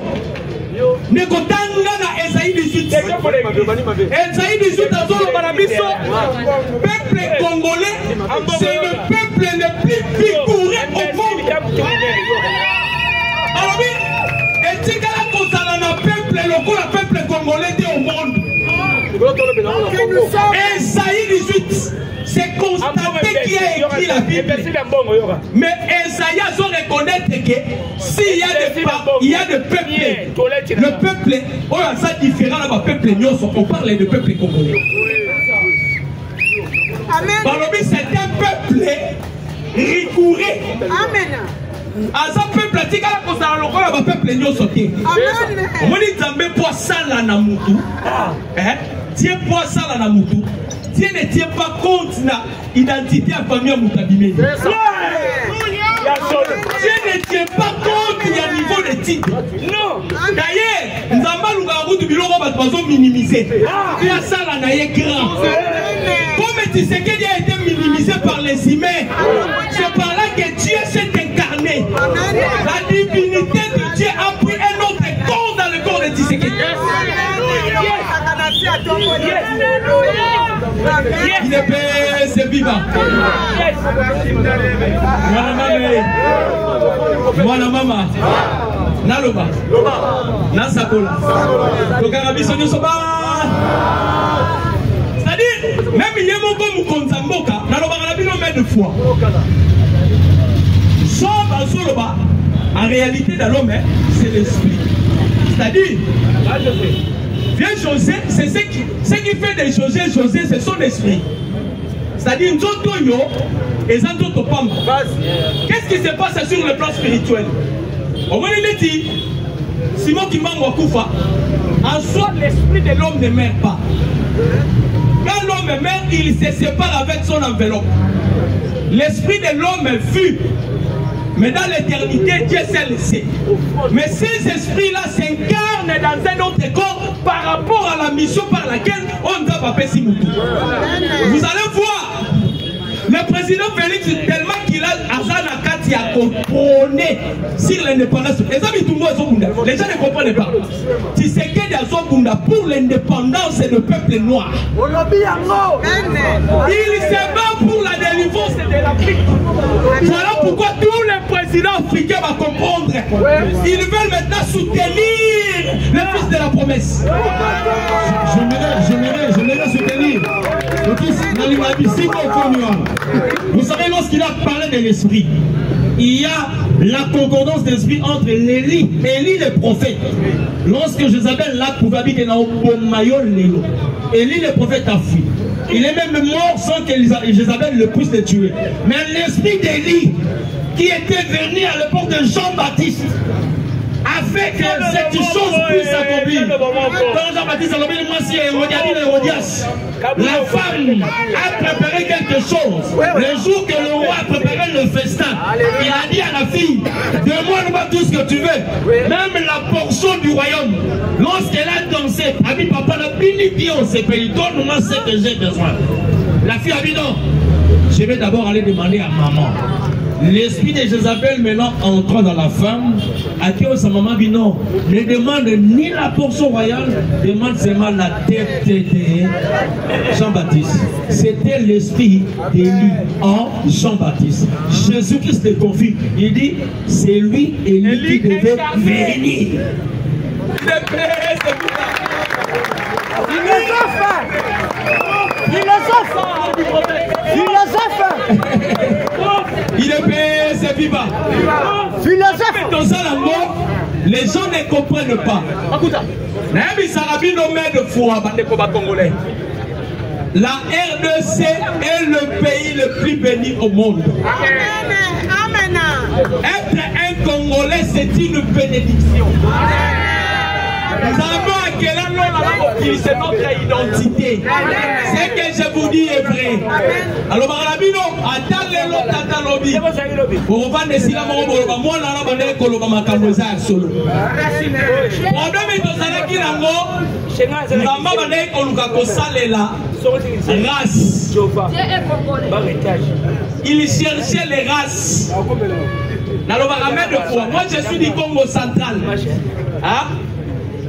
Nekotanga na Esaïe 18. Esaïe 18 a joué Bisabiso. Peuple congolais, c'est le peuple le plus vigoureux au monde. Alors, est-ce que la peuple, le peuple congolais est au monde? Esaïe 18, c'est Constantin qui a écrit la Bible. Mais Esaïe a reconnaître que s'il y a des peuples, le peuple, on a ça différent dans le peuple, on parle de peuple congolais. Amen. C'est un peuple rigoureux. Amen. À ce peuple, tu as le peuple qui sauté. Amen. On dit Zambé pour ça là na mutu. Tiens pour ça là na mutu. Tiens ne tiens pas compte na identité à famille mutabimé. Tiens ne tiens pas compte du niveau de titre. Non. D'ailleurs, Zamba Lugaru du bureau va pas minimiser. Pour ça là na grand. Comme tu sais qu'il a été minimisé par les humains, c'est par là que Dieu s'est incarné. La divinité de Dieu a pris un autre corps dans le corps de Tshisekedi. Il est payé, c'est vivant. Voilà maman. Naloba. Nasakola. C'est-à-dire, même il y a mon bon Moukonzamboka, Naloba Rabino met de foi. En réalité, dans l'homme, c'est l'esprit. C'est-à-dire, viens José, c'est ce qui fait de José, c'est son esprit. C'est-à-dire, qu'est-ce qui se passe sur le plan spirituel? On va lui dire, Simon Kimbango Koufa, en soi, l'esprit de l'homme ne meurt pas. Quand l'homme meurt, il se sépare avec son enveloppe. L'esprit de l'homme fut. Mais dans l'éternité, Dieu s'est laissé. Mais ces esprits-là s'incarnent dans un autre corps par rapport à la mission par laquelle on doit paper Simutu. Vous allez voir, le président Félix, tellement qu'il a Azana Kati a compris sur l'indépendance. Les gens ne comprennent pas. Tu sais qu'il y a Zobunda pour l'indépendance du peuple noir. Il se bat pour la délivrance de l'Afrique. Voilà pourquoi tous les présidents africains vont comprendre. Ils veulent maintenant soutenir le fils de la promesse. J'aimerais soutenir le fils de la. Vous savez, lorsqu'il a parlé de l'esprit, il y a la concordance d'esprit entre Élie le prophète. Lorsque Jézabel l'a prouvé qu'il y a un Élie le prophète a fui. Il est même mort sans que Jézabel le puisse le tuer. Mais l'esprit d'Élie, qui était venu à l'époque de Jean-Baptiste, afin que cette chose puisse s'accomplir. Quand Jean-Baptiste a dit, moi si Hérodias, la femme a préparé quelque chose. Le jour que le roi a préparé le festin, il a dit à la fille, demande-moi tout ce que tu veux, même la portion du royaume. Lorsqu'elle a dansé, elle a dit, papa, la bénédiction, c'est payé, donne-moi ce que j'ai besoin. La fille a dit, non, je vais d'abord aller demander à maman. L'esprit de Jézabel maintenant entrant dans la femme, à qui sa maman dit non, ne demande ni la portion royale, demande seulement la tête de Jean-Baptiste. C'était l'esprit d'Élie en Jean-Baptiste. Jésus-Christ le confirme. Il dit, c'est lui Élie qui devait venir. Il est payé, c'est Viva. Les gens ne comprennent pas. La RDC est le pays le plus béni au monde. Être un Congolais, c'est une bénédiction. Nous avons à quel endroit c'est notre identité. Ce que je vous dis est vrai. Alors, Marabino, attendez l'autre, attendez l'autre. Pour reprendre les syllabes, moi, on a abandonné Kolobama Kamoza solo. Problème est dans la Kinango, nous avons abandonné Koluka Kosalela, race. Il cherchait les races. Moi, je suis du Congo central.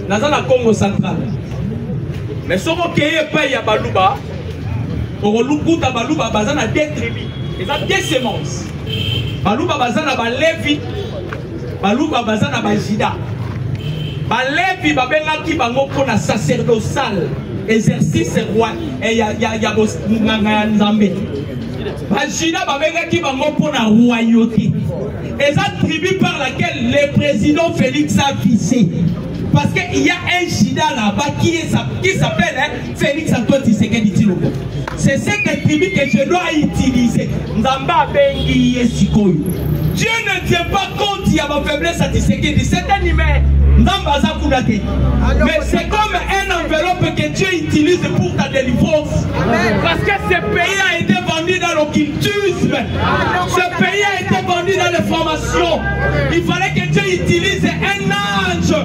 Dans le Congo central. Mais si on paye à Balouba, on a Balouba, on a des tribus. Ils ont des semences. Balouba, on a Lévi. Balouba, on a Jida. Lévi, on a sacerdotal, exercice roi. Et il y a Nzambé. Jida, on a royauté. Et la tribu par laquelle le président Félix a visé. Parce qu'il y a un Jida là-bas qui s'appelle Félix Antoine Tshisekedi Tshilombo. C'est cette tribu que je dois utiliser. Dieu ne tient pas compte de ma faiblesse à Tshisekedi. C'est un humain. Mais c'est comme un enveloppe que Dieu utilise pour ta délivrance. Parce que ce pays a été vendu dans l'occultisme. Ce pays a été vendu dans les formations. Il fallait que Dieu utilise un ange.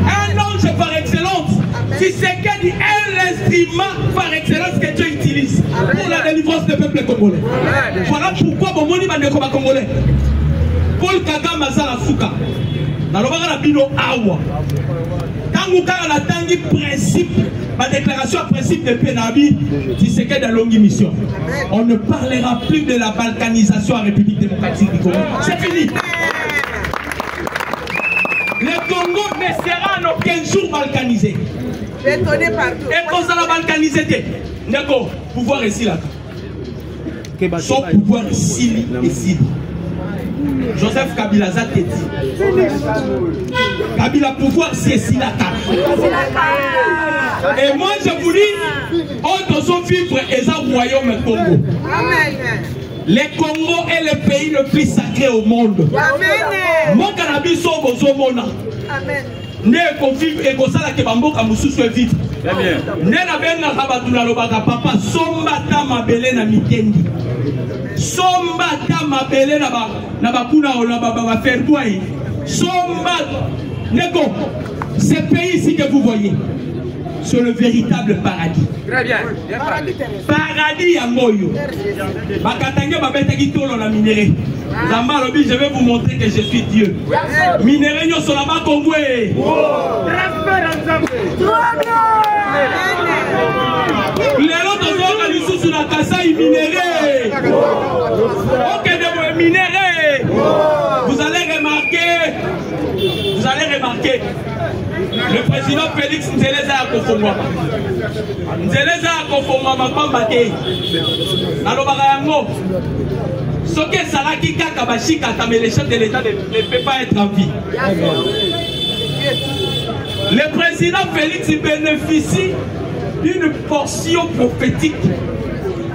Un ange par excellence. Tshisekedi est l'instrument par excellence que Dieu utilise pour la délivrance du peuple congolais. Voilà pourquoi mon moni m'a congolais. Paul Kagame Mazala Fouka. Dans le moment où awa. Quand vous avez attendu principe, ma déclaration à principe de Pénabi, Tshisekedi a longue mission. On ne parlera plus de la balkanisation en République démocratique du Congo. C'est fini. Le Congo ne sera en aucun jour balkanisé. Bétonné partout. Et quand ça va balkaniser, d'accord, pouvoir ici là. Son pouvoir ici et ici. Joseph Kabila Zate dit Kabila pouvoir c'est ici là. Et moi je vous dis, on doit vivre et un royaume Congo. Le Congo est le pays le plus sacré au monde. Mon cannabis sont vos hommes. Amen. Ne convive et comme ça la kebamboka mususu e vivre. Très bien. Ne na benga kabatuna lobaka papa somba ta mabele na mikendi. Somba ta mabele na bakuna na ba faire quoi? Somba neko. Ce pays ici que vous voyez, c'est le véritable paradis. Très bien. Paradis à Moyo. Bakatange babetaki tolo na minéré. Zamba lobi, je vais vous montrer que je suis Dieu. Minéré nyo solama kongwe. Lelo tozoka lisusu na Kasai minéré. Ok de minéré. Vous allez remarquer. Le président Félix Nzeleza a Kofongwa. Nzeleza a Kofongwa Mapambate. Alobaka yango. Ce que Salaki Kakabashika, mais les chefs de l'État ne peuvent pas être en vie. Le président Félix bénéficie d'une portion prophétique,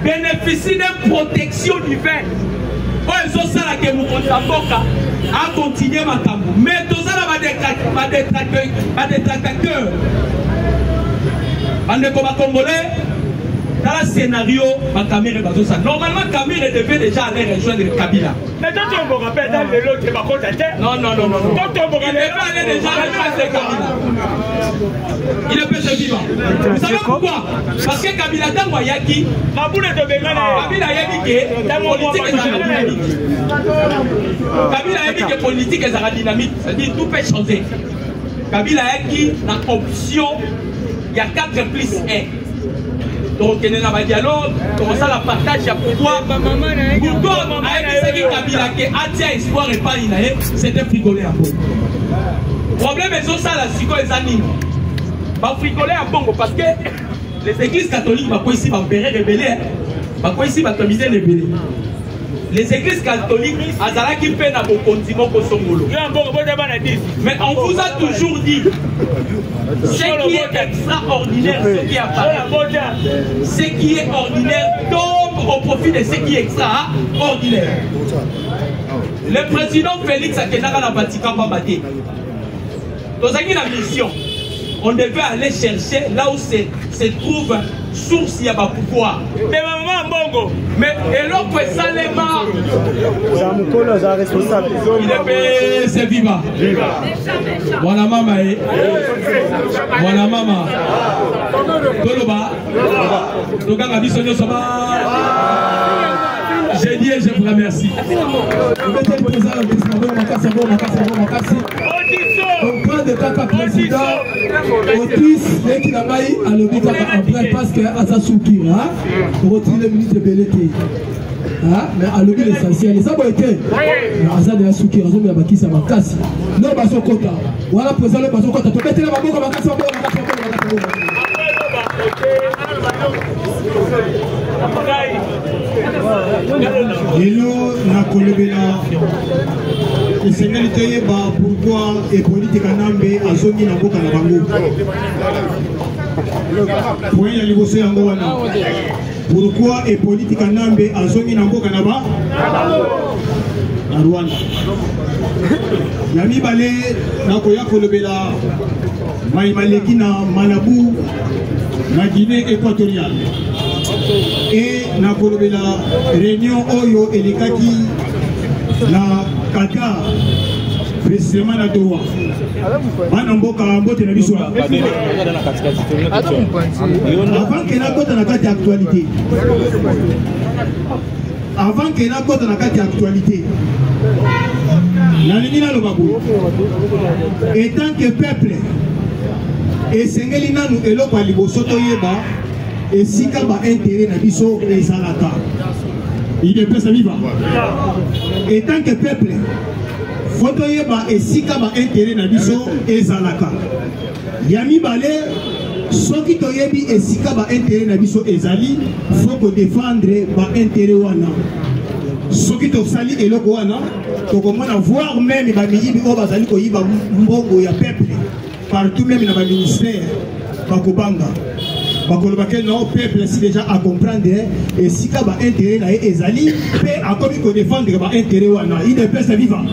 bénéficie d'une protection divine. Ils ont ça que vous à continuer ma campagne. Mais tout ça va détracteur. On est comme Congolais. Dans le scénario, ma caméra est basée. Normalement, Kamir devait déjà aller rejoindre Kabila. Mais toi, tu me rappelles dans le lot, tu vas compter. Non. Il devait aller déjà rejoindre Kabila. Il est peut-être vivant. Vous savez pourquoi? Parce que Kabila dans Wayaki, Kabila a dit que politique est dynamique. C'est-à-dire tout peut changer. Kabila a dit la option, il y a 4 plus 1. Donc, il y a un dialogue, comme ça, la partage à pouvoir. Pourquoi avec ce Kabila qui a espoir et pas l'inaé, c'était frigoler à Bongo. Le problème est ça, la psycho est anime. Pas frigoler à Bongo parce que Les églises catholiques, ici, va faire rebelle. Ici, va terminer rebelle. Les églises catholiques, Azala qui fait dans vos continents Kosongolo. Mais on vous a toujours dit ce qui est extraordinaire, ce qui apparaît, ce qui est ordinaire tombe au profit de ce qui est extraordinaire. Le président Félix Akenara la Vatican va battre. Dans une mission, on devait aller chercher là où se trouve source il y a pas pouvoir. Mais et l'autre est Salema. Il est c'est vivant. Voilà maman. Voilà maman. Toloba. Toga bisonyo soba. J'ai dit et je vous remercie. On prend de Kaka président, Otis, qui n'a pas eu à l'objet après parce qu'à sa soukira, pour retirer le ministre de Belleté. Mais à l'objet l'essentiel, ça va être Azad de la soukira, on a bâti sa makasi. Non, pas son quota. Voilà, président, le bason quota. Tu mets la maman comme makasi. Hello, na kolebela. Le Seigneur était pourquoi et politique Nambe a zongi na boka na bango. Point ya liboso yango wana. Pourquoi et politique Nambe a zongi na boka na ba? Na Rwanda. Yami bale na koya kolebela mai maleki na Malabo na Guinée équatoriale. Et na kolobela réunion oyo elekaki na Qatar précisément na Doha bana mboka mbote na biso avant que na kota na kati actualité avant que na kota na kati actualité na linina lo babu et tant que peuple et sengeli nanu eloko liboso to yeba et si kaba intérêt na biso ezalaka il est pesa viva et tant que peuple photo yeba et si kaba intérêt na biso ezalaka yami balé soki to yebi et si kaba intérêt na biso ezali faut que défendre ba intérêt wana soki to sali eloko wana to komona voir même ba miyibi o bazali ko yiba mbongo ya peuple partout même na ba ministère ba kobanga. Non, peuple si déjà à comprendre et si ka ba intérêt na ezali pe a comme ko défendre ba intérêt wana il est pesa vivant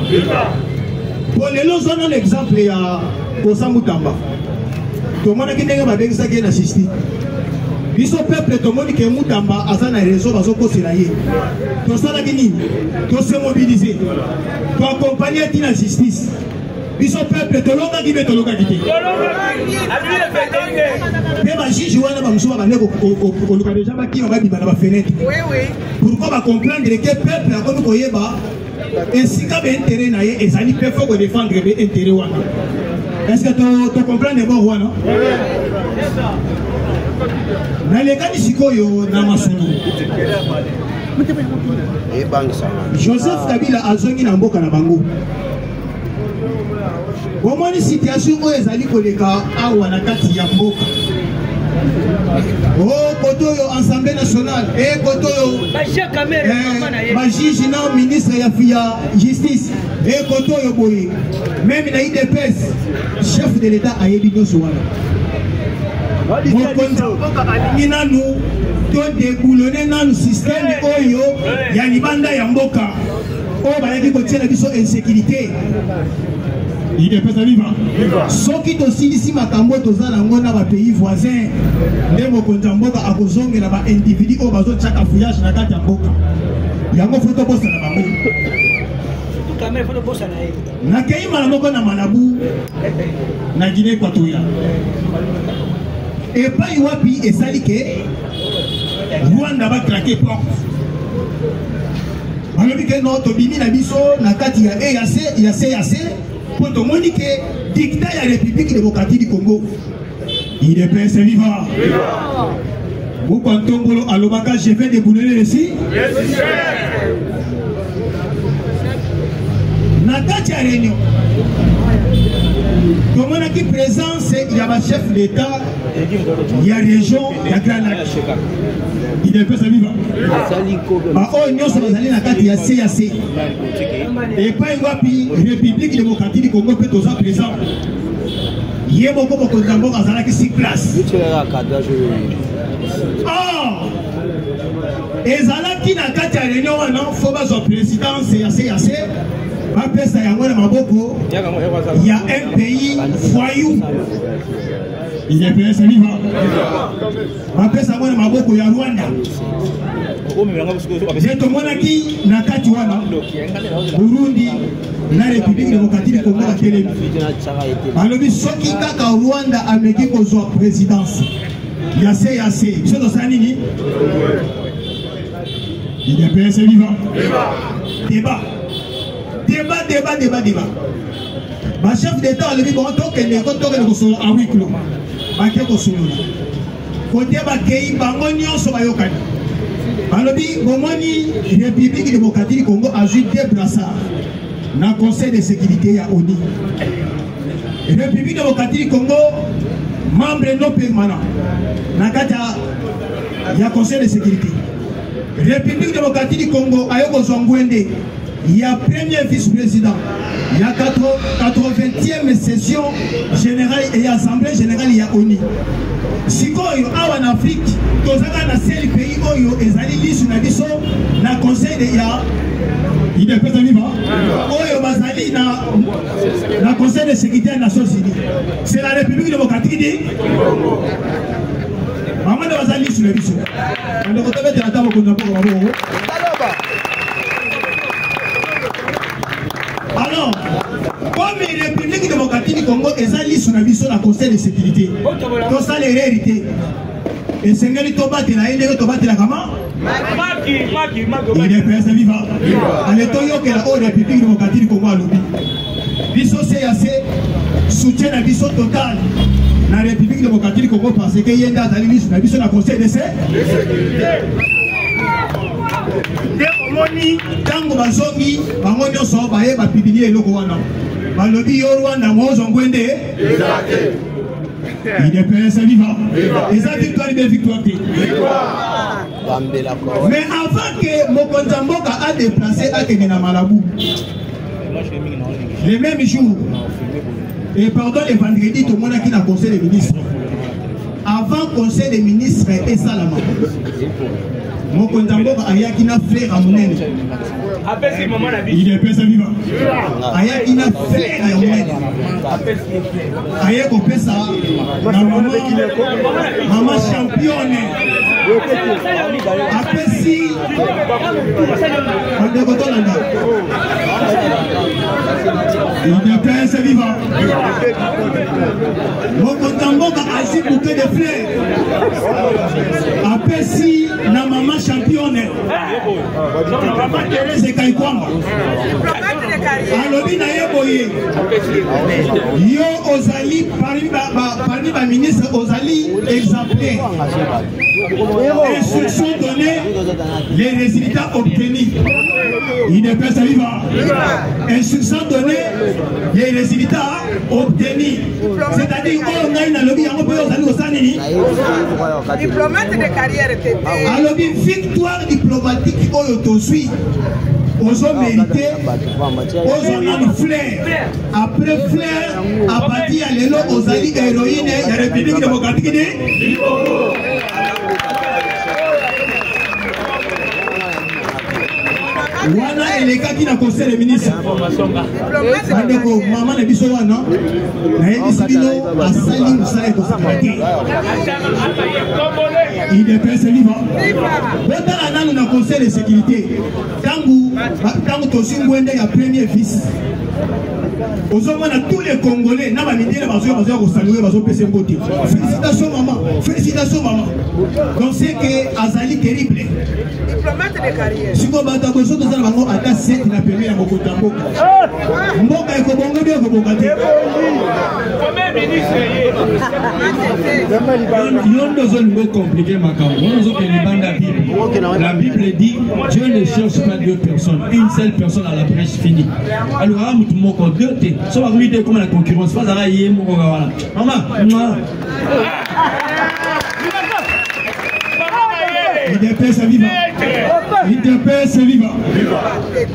pour les lots on a l'exemple ya Kosamutamba to mona ki ndenge ba bengisa ke na sisti biso peuple to moni ke Mutamba azana réseau bazo ko selaye to sala kini to se mobiliser to accompagner tina justice biso peuple to longa ki beto longa kiti mais ma juge wana ba musuba ba neko ko luka déjà ba ki ba bi ba fenêtre pourquoi ba comprendre que peuple a comme koyeba et si ka be intérêt na ye ezali pe faut ko défendre be intérêt wana est-ce que to comprendre bon wana na le kani sikoyo na masolo Joseph Kabila azongi na mboka na bango. Comment une situation où les alliés collègues à Wanakati Yamboka? Oh, Kotoyo, Assemblée nationale, et Kotoyo, Magigi, ministre Yafia, justice, et Kotoyo Boy, même il a eu des pèses, chef de l'État a eu des soins. Mon nous, tout déboulonné dans le système Oyo, Yanibanda Yamboka, oh, bah, il y a des insécurité. Il est pas vivant. Ce qui est aussi ici, ma cambo, tous les pays voisins, les Mokontamboka, à Bozong et là-bas, individus, au bateau de chaque fouillage, na kati Yamboka. Yambo photo poste na bango. Caméra photo poste na. Na kei malamoko na Malabo, na Guinée équatoriale. Et pas Iwapi et Salike, Rwanda va craquer porte. Alors que notre bimi na biso, na kati ya EAC, pour te montrer que dictat de la République démocratique du Congo, il est prince vivant. Vous pensez à l'Obaka, je vais débouler ici. Dans la réunion, Comment on a qui présence, il y a un chef d'État, il y a région, il y a Grand Lac. Il est un peu sa vivant. Oh, nous sommes allés dans il y a CAC. Et pas une République démocratique du Congo peut être présent. Il y a beaucoup de gens qui sont sur place. Oh! Et Zalaki n'a qu'à la réunion, il faut que le président CAC. Il y a un pays foyou. Il est pays vivant. Il y a Rwanda. J'ai Tomonaki, Nakatuana, Burundi, la République démocratique du Congo. Alors, ce qui est au Rwanda, Amérique aux présidence. Il y a CAC. Il est pays vivant. Débat. Débat. Ma chef d'État a dit bon, tant que les gens en huis clos, côté Bakei, Bangonion, Sobayokani. Alors, la République démocratique du Congo a joué des brassards dans le Conseil de sécurité à ONU. La République démocratique du Congo, membre non permanent, il y a Conseil de sécurité. La République démocratique du Congo a eu besoin de il y a premier vice-président, il y a 80e session générale et assemblée générale, il y a ONU. Si en Afrique, tous les seul pays où ils allaient lire sur la conseil de IA, il est peut-être vivant. Où dans le conseil de sécurité des Nations Unies. C'est la République démocratique du Congo. Maman de Bazali sur le biso. On ne peut pas être là pour nous. Alors, comme la République démocratique du Congo est allée sur la conseil de sécurité, tout ça les réalités. Et c'est que les tomates et la comment? Il est prêt à vivre. En étant que la République démocratique du Congo a lobby. Biso CAC soutient la biso totale. La République démocratique du Congo parce qu'il y a un conseil de sécurité. Tango bazongi bango nyonso baye ba publier eloko wana balobi yo Rwanda mozo ngwende il est PSA vivant et ça victoire de victoire mais avant que Mokonza Mboka a déplacé à Kenya Malabou le même jour et pardon le vendredi tout le monde qui n'a conseil des ministres avant conseil des ministres et Salama Mokonza Mboka ayakina frère à Mounene. Il est PSA vivant. Ayakina frère à Mounene. Ayako PSA. Maman championne. Apesi. Il est PSA vivant. Mokonza Mboka a si bouquet de fleurs. Apesi na maman championne. C'est Kaikwamba. Alobi na yeboye. Yo Ozali parmi ma ministre Ozali exemplaire. Instruction donnée, les résultats obtenus. Il n'est pas vivant. Instruction donnée, les résultats obtenus. C'est-à-dire on a une lobby en Ozali. Diplomate de carrière. Alors, victoire diplomatique au suit. Aux hommes mérités, aux hommes flair. Après flair, à partir de l'élo, aux alliés héroïnes de la République démocratique du Congo. Wana et les cas qui n'a conseillé les ministres. Maman ne dit pas non. Il est pressé vivant. Quand on a conseil de sécurité, quand on a un premier fils, aux hommes, on a tous les Congolais, n'a pas mis les félicitations maman, félicitations maman. Donc c'est que Azali terrible. Diplomate de carrière. Si vous battez vos autres enfants, à ta scène, il a permis à beaucoup de temps. Mboka est comme on bien comme on gâte. Il y a deux zones compliquées, ma campagne. La Bible dit Dieu ne cherche pas deux personnes, une seule personne à la brèche finie. Alors, deux yote. So va lui comme la concurrence. Pas à y voilà. Maman. IDPS viva. IDPS viva.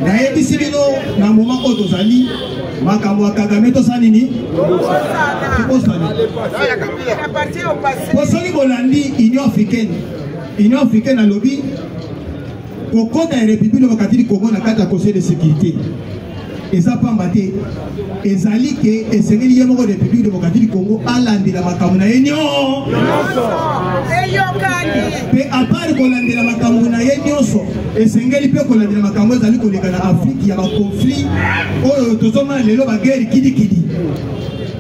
Na yebisi bino na moment oyo tozali makambo ya Kagame tosanini posali bolandi Union africaine alobi kokota ya République démocratique du Congo na kati ya Conseil de sécurité eza pamba te ezali ke esengeli ye moko République démocratique du Congo alandela makambo na ye nyonso pe apart kolandela makambo na ye nyonso esengeli mpe kolandela makambo ezali koleka na Afrique ya baconflit oyo tozomona lelo baguerre kidikidi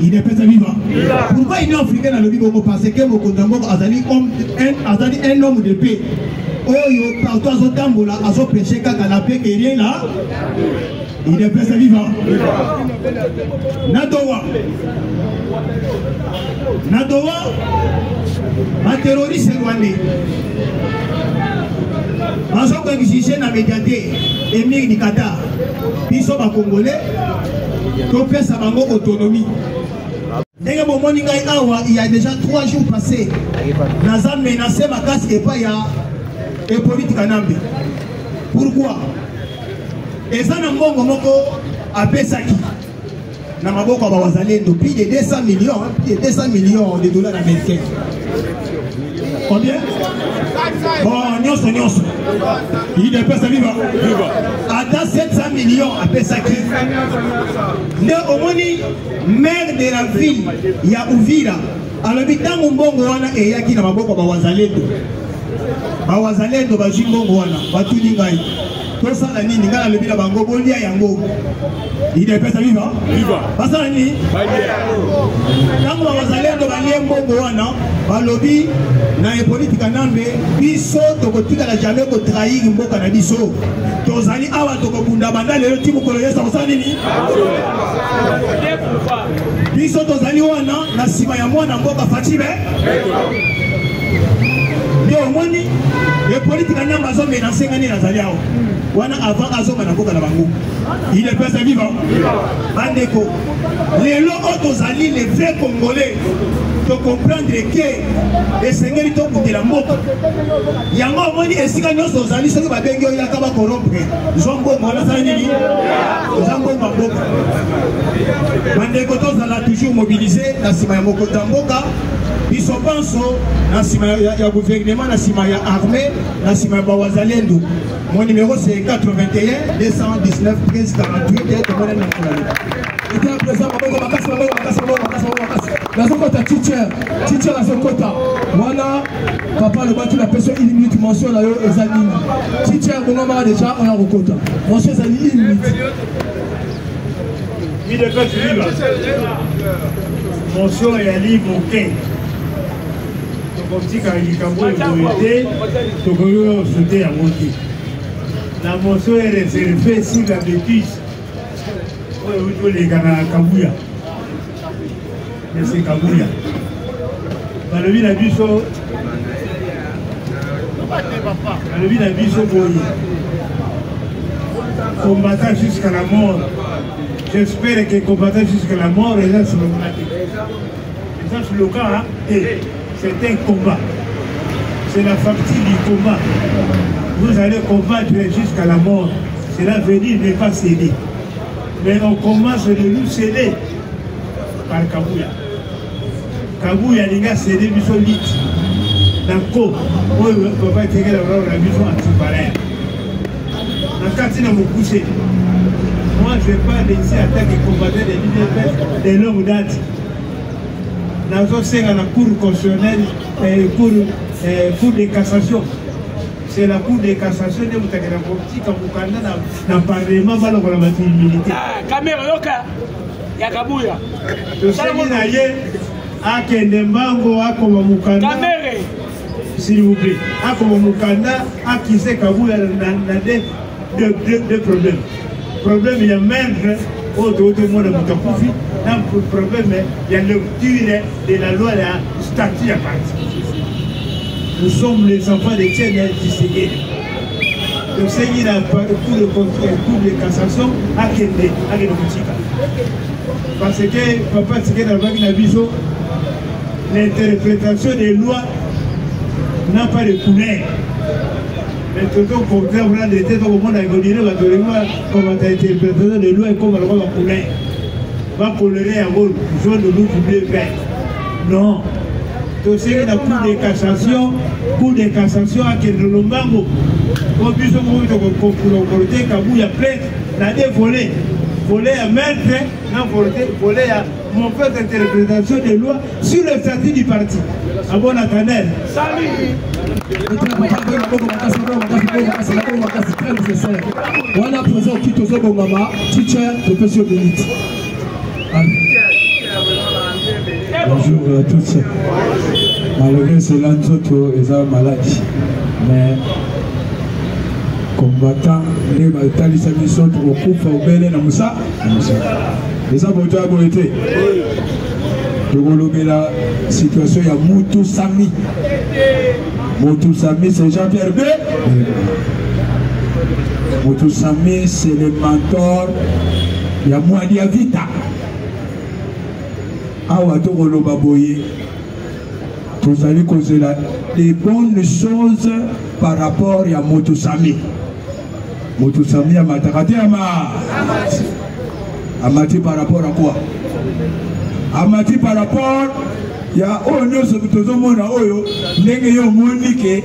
idepesa viva. Pourquoi Union africaine alobi bongo parce que mokonzi ya mboka azali un homme de paix oyo partout azotambola azopeshe kaka la paix et rien là idepesa viva. Nadowa baterroriste rwandais bazokoexige na médiateur émir du Qatar biso bacongolais topesa bango autonomie. Ndenge bomoni ngai awa il y a déjà 3 jours passés naza menacé makasi epai ya politique Nambe. Pourquoi? Eza na mbongo moko apesaki na maboko ba wazalendo plus de 200 millions de dollars américains. Combien? Bon, nyonso. Il dépêche viva. Ata 700 millions apesaki. Ne omoni maire de la ville ya Uvira alobi tango mbongo wana eyaki na maboko ba wazalendo. Ba wazalendo ba jimbongo wana batuni ngai. Tosala nini ngala lobi na bango bolia yango. Idepesa viva. Basala nini? Tango wazalendo balie mbongo wana balobi na politique Nambe biso tokotika la jamais ko trahir mboka na biso. Tozali awa tokobunda banda lelo timu kolonyesa kosala nini? Biso tozali wana na sima ya mwana mboka Fatibe. Yo moni les politiques à Namba sont menacés à Nazaliao. Wana avant Azoma na Boka la Bango. Il est pas vivant. Bandeko. Les lots ali les vrais Congolais de comprendre que les seigneurs de la moto. Yango moni esika nyonso ozali soki babengi oyo akaba corrompre. Zongo mona sanini. Zongo maboka. Bandeko tozala toujours mobilisé na sima ya mokota mboka. Ils sont pensés dans le gouvernement, dans la armée, dans le wazalendo. Mon numéro c'est 81 219 13 48. Était à présent, teacher à son quota. Voilà, papa le bâti la personne 1 minute, mention là, Ezanine. Teacher, bon, on a déjà un quota. Mention Ezanine 1 minute. Il est pas libre. Mention est libre, ok. La motion est réservée sur la bêtise. Les gars à Kabouya. Mais c'est Kabouya. Dans le village du Bisso, combattant jusqu'à la mort. J'espère que combattant jusqu'à la mort est là sur le cas. Sur le cas, c'est un combat. C'est la partie du combat. Vous allez combattre jusqu'à la mort. C'est l'avenir n'est pas cédé. Mais on commence de nous céder par Kabouya. Kabouya, les gars, cédé, ils sont litres. Dans le corps, on va intégrer la maison anti-balaire. Dans le quartier, on va pousser. Moi, je ne vais pas laisser attaquer et combattre des longues dates. Dans la cour constitutionnelle, cour de cassation. C'est la cour de cassation de Moutakena Politique dans le Parlement, dans la matière militaire. Caméra, ya Kabouya. Je sais qu'il y a Kendembango, à Komamukanda. S'il vous plaît. À Komamukanda, à qui c'est Kabouya, il y a deux problèmes. Le problème, il y a même autre monde à Moutakofi. Le problème, il y a le lecture de la loi, la statut à partir. Nous sommes les enfants de Tchèque Tshisekedi. le Seigneur n'a pas de cours de cassation à Kende, à Kenobutika. Parce que papa, c'est que dans la vision, l'interprétation des lois n'a pas de couleur. Mais tout le contraire, voilà, les têtes au monde à Godino, va te voir comment l'interprétation des lois et comment la couleur. Va colorer un rôle, jaune, rouge, bleu, vert. Non. Donc c'est une cour de cassation à Kendolombango. Au but de côté, Kabou, il y a plein, il y a des volets. Voler à maître, non voler à mon fait d'interprétation des lois sur le statut du parti. À bon attendeur. Salut! Voilà, présent qui te fait bon maman, teacher, professeur d'élite. Bonjour à tous. Malgré cela, nous autres, ils sont malades. Mais combattant, les batailles, ils sont au coup, au bel et Moussa. Les abonnés ont été. La situation, il y a Moutou Sami. Moutou Sami, c'est Jean-Pierre B. Moutou Sami, c'est le mentor. Il y a Mouadia Vita. Awa Togolo Baboye. Vous allez causer des bonnes choses par rapport à Moutou Sami. Moutou Sami a matakate Amati par rapport à quoi? Amati par rapport, il y a Onyo Sobutozo Mona Oyo, Nengeyo Monike,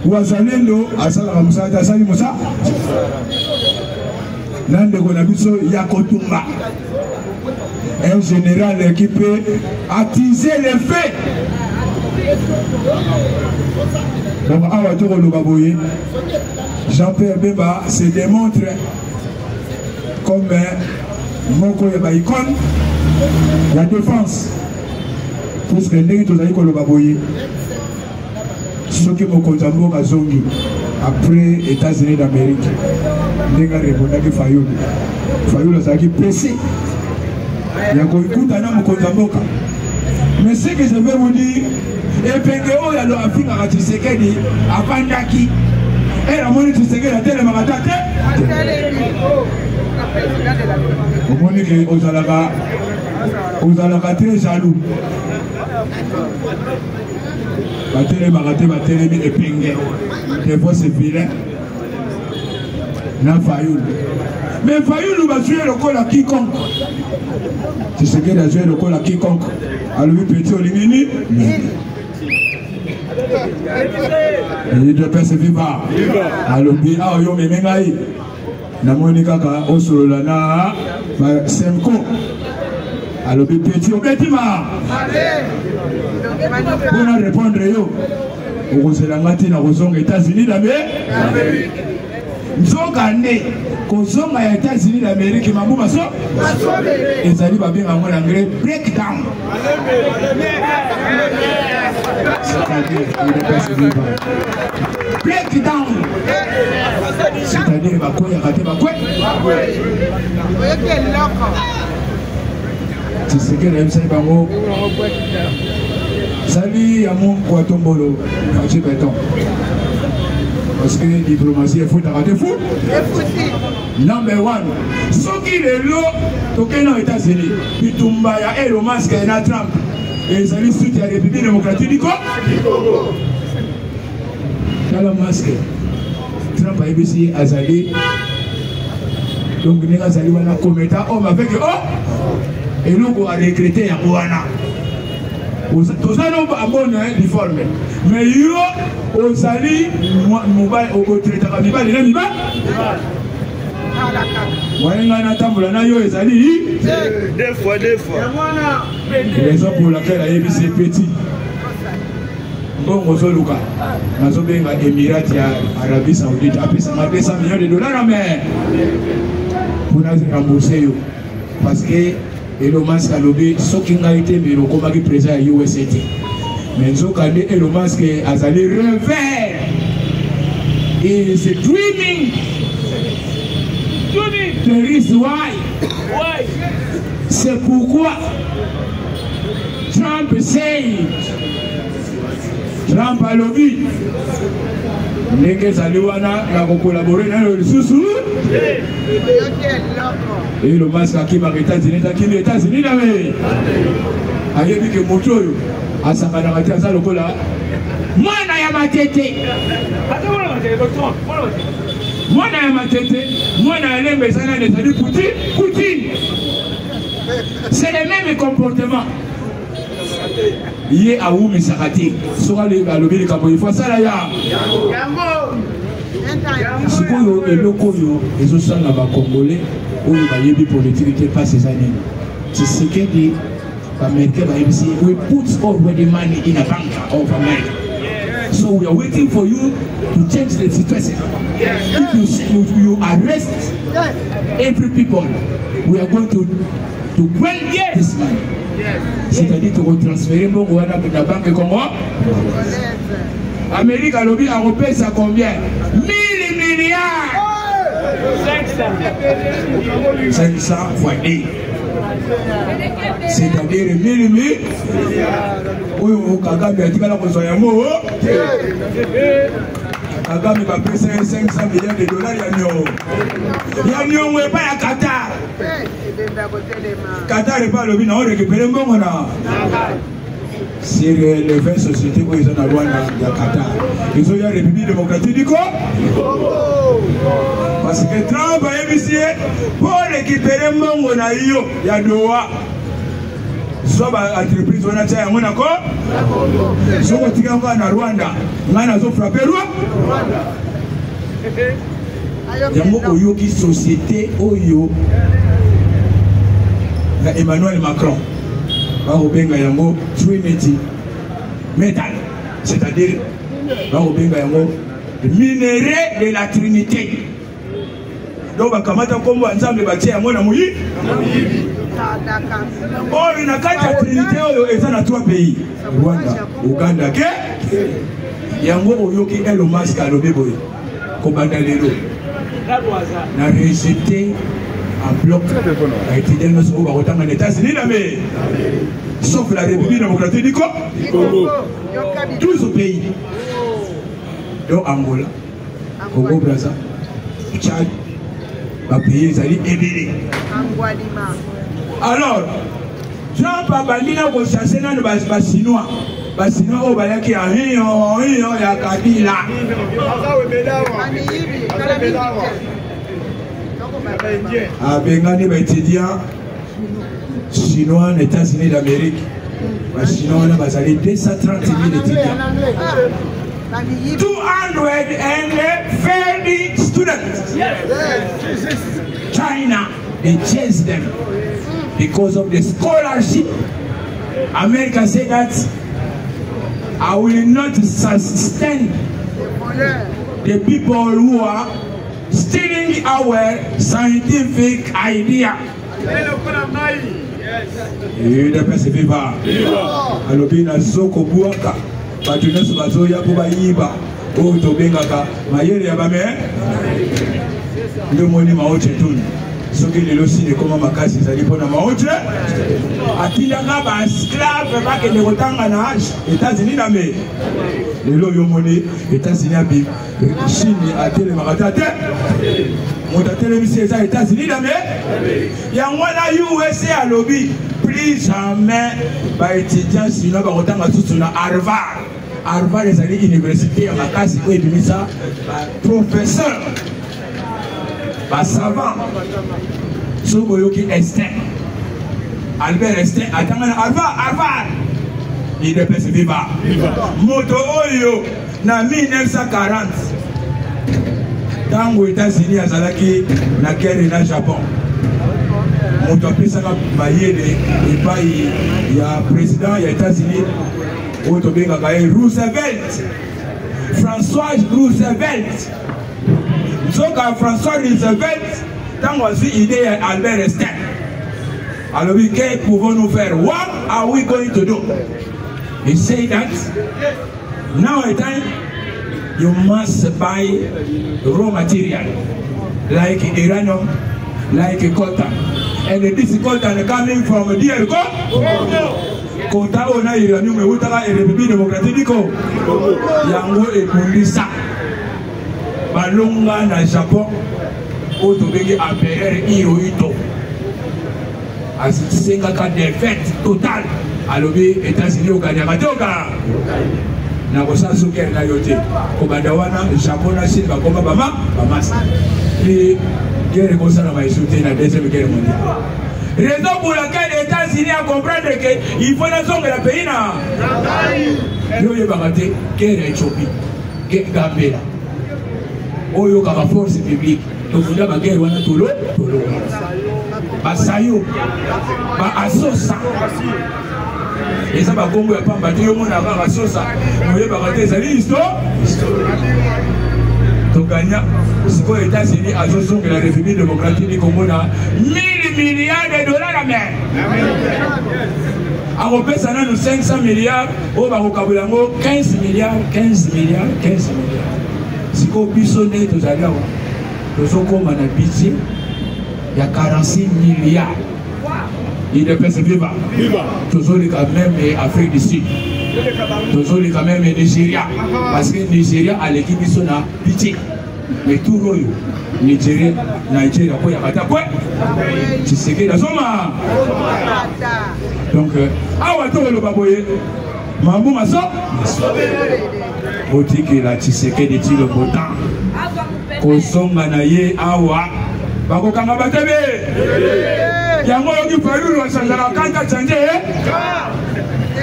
Wazalendo, Asala Moussa, Asali Moussa, Nande Gonabiso, Yakotumba. Un général qui peut attiser les faits. Donc, Awa Togolo Baboye, Jean-Pierre Bemba se démontre comme Moko Yabaïkon, la défense. Puisque les gens qui ont baboyé, ceux qui ont contamé à Zongi, après les États-Unis d'Amérique, les gens répondent à Fayoul. Fayoul a été pressé. Il y a écouté à nous contamé. Mais ce que je veux vous dire, et puis il y a l'Afrique à Tshisekedi, à Pandaki, et la monnaie Tshisekedi a tellement attaqué. Vous voyez que vous allez très jaloux. Des fois c'est vilain. Mais Fayoul va jouer le col à quiconque. C'est ce qu'il a joué le col à quiconque. Alors lui petit Olimini. Il doit pas se vivre. Alors bien, yo me mengaï. Namoni kaka osolo na Semko. Alors petit obetima. Pour répondre yo. Okozelangati na kozonga États-Unis d'Amérique. Nzongane kozonga ya États-Unis d'Amérique mamuma so. Ezali babenga ngo en anglais breakdown. Breakdown. C'est-à-dire bakoya kate bakwe. C'est ce que l'aime ça bango. Salut à mon Guatombolo, Fachi Béton. Parce que la diplomatie est fou, t'as raté fou. Number one. Ce qui est là, toqué dans les États-Unis, Bitumba, et le masque et la Trump. Et ça lui soutient la République démocratique du Congo. Dans le masque, Trump a essayé Azali. Donc, nous avons Azali, on a commetté homme avec oh. Et nous, on a regretté à Moana. Tous à nous, à bonne uniforme. Mais yo, on s'allie, mobile, au traité, à Biba, les Biba. Moi, on a entendu la nayo, et s'allie. Deux fois. Raison pour laquelle la ABC est petit. Bon, on se loue. Nous sommes des Émirats, Arabie Saoudite, après ça m'a fait $100 millions, mais pour nous rembourser. Parce que Elon Musk a lobé ce qui a été mais le combat qui présent à USA. Mais ce qu'a dit Elon Musk a allé revers. Et c'est dreaming. There is why. C'est pourquoi Trump said Trump a lobby. Ndenge Zaliwana na collaborer na le sous. Et le masque qui va aux États-Unis, les États-Unis là mais. Ayebi ke moto asakana kati asa lokola mwana ya matete. Mwana ya matete, mwana ya lembe sana de sadi Poutine. C'est le même comportement. Yé a ou misakati. Sora le lobby kapo il faut ça là ya. Sikoyo eloko yo ezosala ba Congolais oyo bayebi politique pas ces années. C'est ce que dit America ABC. We put already money in a bank of America. So we are waiting for you to change the situation. If you arrest every people, we are going to bring this money. C'est-à-dire que retransférer mon roi dans la banque Congo. Amérique à lobby européen ça combien? 1000 milliards. 500 fois 1. C'est-à-dire 1000 milliards. Oui, Kagame a dit que la question est mot. Kagame va payer 500 milliards de dollars. Il y a un peu pas à Qatar. Qatar n'est pas le but, on récupère un bon. C'est les 20 sociétés qui sont à Rwanda, à Qatar. Ils ont eu la République démocratique du Congo. Parce que Trump a émissionné pour récupérer un bon, il y a Doha. Soit l'entreprise on a déjà un accord, soit on tient encore en Rwanda, on a frappé Rwanda. Il y a une société Oyo, Emmanuel Macron, Barobenga Yango Trinity Metal, c'est-à-dire Barobenga Yango minerai de la Trinité. Donc, on va comme ensemble bâtir un monde mouillé. Oh, il y a 4 trinités et ça dans 3 pays. Rwanda, Ouganda, Yango Oyoki et le masque à l'obéboy. Kobanda Lelo. On a rejeté en bloc. A été dénoncé au Barotan en États-Unis, mais sauf la République démocratique du Congo. Tous au pays. Donc Angola, Congo Brazza, Tchad. Pays Zali Ebele. Alors, Trump a banni na ko chasser na ba Chinois. Ba Chinois o ba yaki a hiyo ya kabila. A bengani ba étudiants chinois aux États-Unis d'Amérique. Ba Chinois na ba Zali 230 000 étudiants. 230 students. China, they chased them because of the scholarship. America said that I will not sustain the people who are stealing our scientific idea. Et le peuple viva. Alors bien à Soko Buaka. Batunesu bazoya po bayiba o to bengaka mayele ya bame ndio moni maoche tuni soki lelo sine koma makasi zali pona maoche atilanga ba esclave ba ke nekotanga na États-Unis na me lelo yo moni États-Unis abi Chine atele makatate motatele bisi za États-Unis na me ya ngwana USA lobby plus jamais ba étudiants sino ba kotanga tutu na Harvard. Harvard est une université à Makasi où il y a professeur, savant, Soboyoki Einstein, Albert Einstein, attends, Harvard, il est plus vivant. Moto Oyo, na 1940, dans les États-Unis, Azalaki, na guerre na Japon. Moto Pesaka Bayele, et pas il y a président des États-Unis. Roosevelt, François Roosevelt. Donc François Roosevelt, quand on a vu l'idée d'Albert Einstein, alors que pouvons-nous faire? What are we going to do? He said that now a time you must buy raw material like uranium, like coltan, and this coltan coming from the kota ona iranium eutaka République démocratique ko yango ebundisa balonga na Japon o tobengi empereur Hirohito asisengaka défaite totale alobi États-Unis okanyaka toka na kosa sukere na yote kobanda wana Japon na Chine bakoma bamasi et guerre kosala maisute na deuxième guerre mondiale. Raison pour laquelle les États-Unis a comprendre qu'il faut la zone de la pays na yo bagate guerre Éthiopie guerre Gambia oyo kaka force publique to funda ba guerre wana tolo basayo ba asosa eza ba kombo ya pamba te yo mona ba asosa oyo bagate ezali histoire to gagna siko États-Unis azozonga la République démocratique du Congo na 1000 milliards de dollars la mer. Akopesa nanu 500 milliards o bakokabula ngo 15 milliards. Siko biso ne tozali awa tozokoma na budget ya 46 milliards. Il ne peut se vivre. Toujours quand même Afrique du Sud. Toujours quand même Nigeria. Parce que Nigeria a l'équipe qui sont à budget. Mais tout le Nigeria, quoi, il y a quoi? Tu sais que la Soma. Donc, le baboye, Mamou Masso, Boutique la Tshisekedi de Tilo Botan, Kosonganaye, Awa, Bako Kamabatebe, Yango qui parle de la Kanta Tchangé,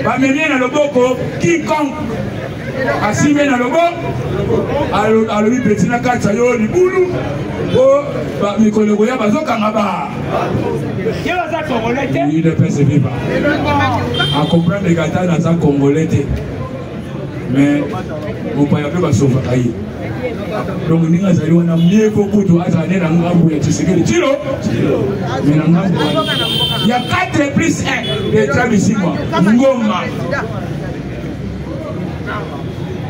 Bamemien à Loboko, quiconque. Asime na logo alobi betina kata yo libulu o ba mikolo ya bazoka ngaba yeba za congolais il ne peut se vivre à comprendre les gars dans un congolais mais on peut y avoir sauver aïe donc ninga zali wana mieux beaucoup to azane na ngambo ya Tshisekedi tilo mais na ngambo il y a 4 plus 1 de tradition ngoma.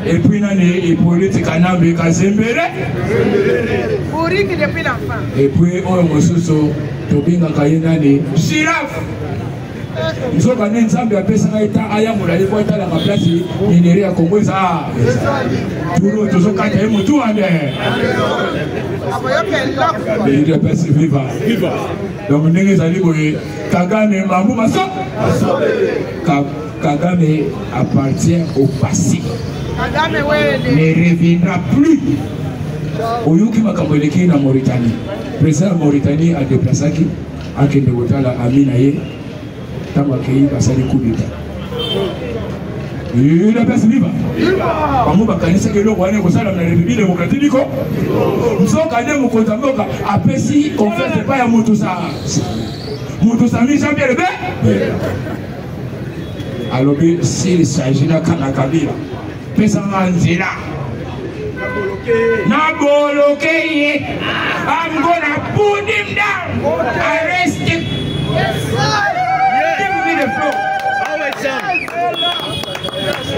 Et puis, il politique à Nambe Kazembere. Et puis, on soso Tobinga Kayinani, Giraffe. Nous avons un ensemble de personnes qui ont été à la place minérée à Congo. Tout le monde a été tout en l'air. Il est passé vivant. Donc, nous avons dit Kagame Mamou Masso. Kagame appartient au passé. Ne reviendra plus. Oyuki Makamboleki na Mauritanie. Le président de Mauritanie a déplacé qui a été Aminaye. Tamakei basali coup d'État. Il a passé vivant. Amu bakanisa ke loko wane kosala na République démocratique du Congo. Nsoka de mokonza mboka apesi confiance pas ya mutu sa. Mutu sa mi Jean-Pierre Be. Alors s'il s'agit de Kabila, pesanga nzela. Na boloke ye. I'm gonna put him down. Arrest him. The floor.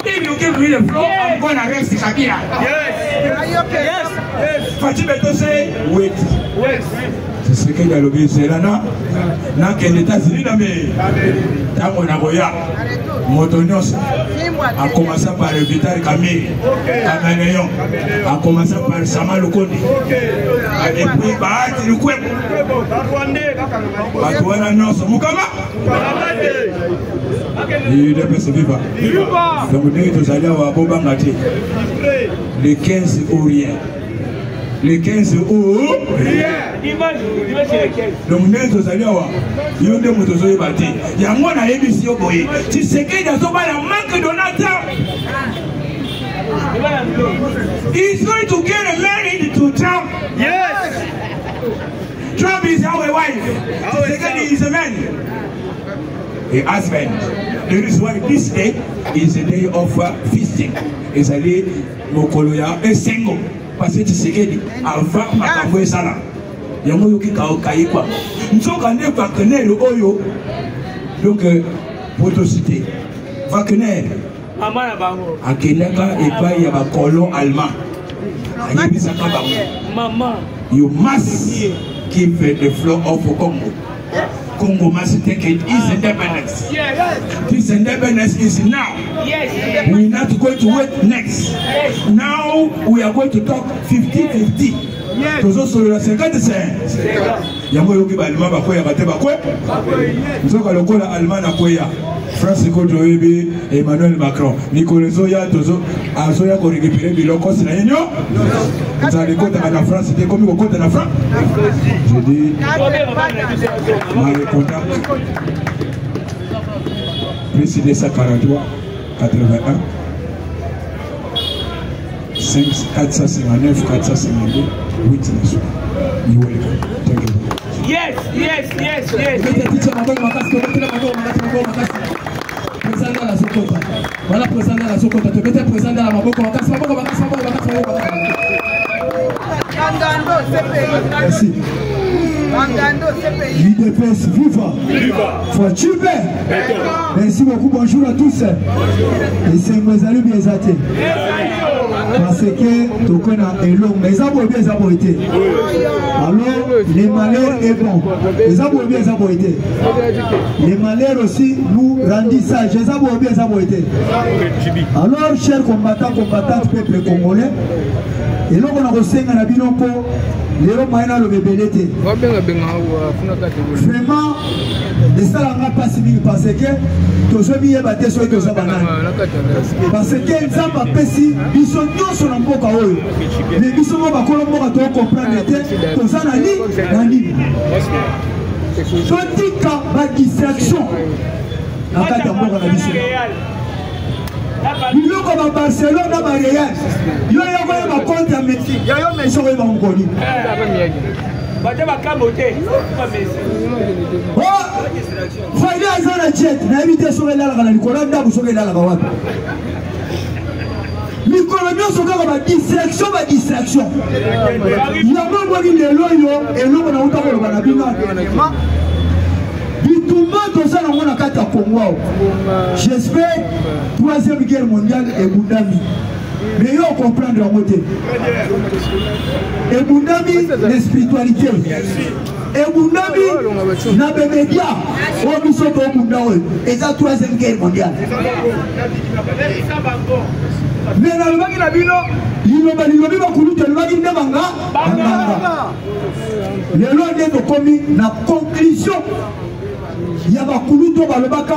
If you give me the floor, I'm going to arrest Kabila. Yes. Are you okay? Yes. Fatih say, wait. C'est ce que j'ai lobby c'est là na que les États-Unis na me tango na boya Motonios a commencé par Vital Kamé Cameroun a commencé par Sama Lukondi et puis Bahati Lukwebo Batouana Nyonso Mukama il est passé vivant donc nous allons à Bobangati le 15 au rien. Le 15 août, donc nous allons il y a des motos battus. Il y a mon émission boy. Tu sais qu'il y a la manque de Donald Trump. He's going to get married to Trump. Yes. Trump is our wife. Tu sais qu'il is a man. A husband. That is why this day is a day of feasting. It's a day Mokoloya is single. Parce que tu sais que avant makambo esala yango yoki kaokai kwa nzoka ne Wagner oyo donc photocité Wagner mama na bango akenaka epai ya bakolon allemand ayebisaka bango mama you must give the floor of Congo Congo must take its independence. This independence is now. We're not going to wait next. Now we are going to talk 50-50. Tozo sur la 50-50. Yango yoki balima bakoya bate bakwe. Nzoka lokola Allemagne akoya. Francisco Joebi, Emmanuel Macron. Nicolas Zoya, Tozo, Azoya ko récupérer biloko sina yenyo. Vous allez compter à la France, c'était comme vous comptez à la France. Je dis, ma contact. Plus de 143, 81. 459, 452, 8 nations. You welcome. Thank you. Yes. Voilà, président de la Sokota. Tu peux être président de la Maboko. Merci. L'UDPS, viva. Fortune. Merci beaucoup, bonjour à tous. Et c'est mes amis bien athées. Parce que tu connais Elon, mais ça vaut bien ça été. Alors, les malheurs est bon. Les amours bien ça été. Les malheurs aussi nous rendent sages. Les amours bien ça été. Alors, chers combattants, combattantes, peuple congolais, et là on a reçu un abinon pour les Romains le bébé. Vraiment, et ça n'a pas si bien parce que tous les billets battent sur les bananes. Parce que les gens apprécient, ils sont tous sur la boca. Mais ils sont pas comprendre tout ça n'a ni. Tandis que la distraction, la carte de mort à la mission. Il y a comme Barcelone dans ma Real. Il y a un compte à Messi. Il y a un méchant qui va me connaître. Oh, Faïda a un jet. Il a évité sur la Nicolas Ndabou sur la Watt. Nicolas Ndabou sur la distraction. Il y a un qui est loyaux et l'homme a autant de balabina. J'espère troisième guerre mondiale et Boundami. Mais il faut comprendre la montée. Et Boundami, la spiritualité. Et Boundami, la média. On nous sommes au Boundami. Et c'est la troisième guerre mondiale. Mais dans le Bagina Bino, il y a des commis la conclusion. Il y a un kuluto balobaka,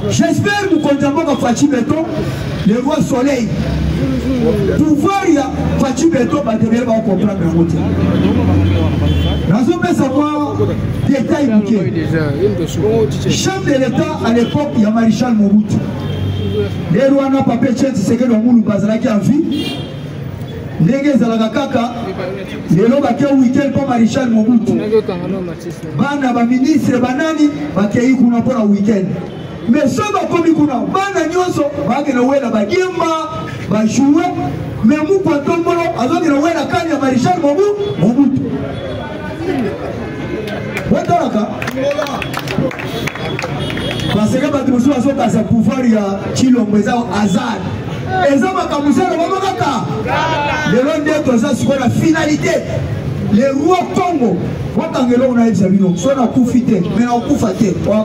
j'espère que vous comptez Fachi Beto, le roi soleil. Pouvoir il y a Fachi Beto, va comprendre la moitié. Nous allons savoir détail bouquet. Chef de l'État à l'époque, il y a Maréchal Mobutu. Les rois n'ont pas péché, c'est que le monde qui a vie. Ndenge zalaka kaka lelo bakia weekend pa Maréchal Mobutu bana ba ministre banani bakei kuna pona weekend mais so ba komi kuna bana nyonso bakena wela bagimba ba jouer mais mu kwa tombolo azokena wela kani ya Maréchal Mobutu wataraka parce que ba tuso asoka sa pouvoir ya Chilombo za azad. Et ça va commencer à la finalité. Les rois Congo. On a dit on a profité, mais on a profité. On a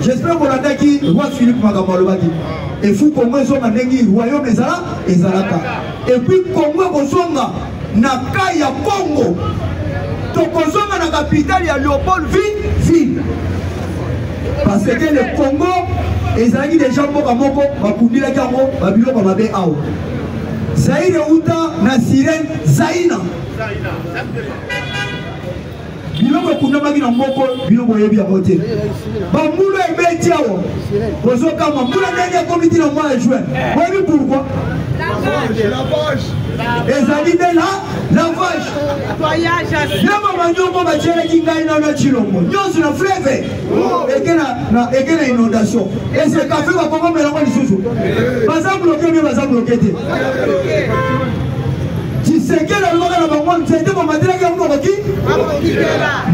j'espère qu'on a dit roi Philippe Magamalobaki. Et fou Congo ils ont dit royaume et Zalaka. Et puis Congo Kosonga Nakaya Congo. Tokozonga na capitale ya Léopold ville. Parce que le Congo, ils ont dit des gens qui ont dit les Congo, ils ont dit Zaïre Outa, na sirène, Zaïna. Ils ont dit que Moko, ils ont dit que Bamoulo et Betiao, ils ont dit que comité le mois de juin. Vous savez pourquoi? La vache. Et ça dit la vache. Il y a un moment qui a été dans Chilombo. Nous sommes dans le fleuve. Et qu'il y a une inondation. Et ce café va pas me l'envoyer sous. Pas ça bloqué, mais pas ça bloqué. Tshisekedi alobaka na bango nzete bomadelaki yango koki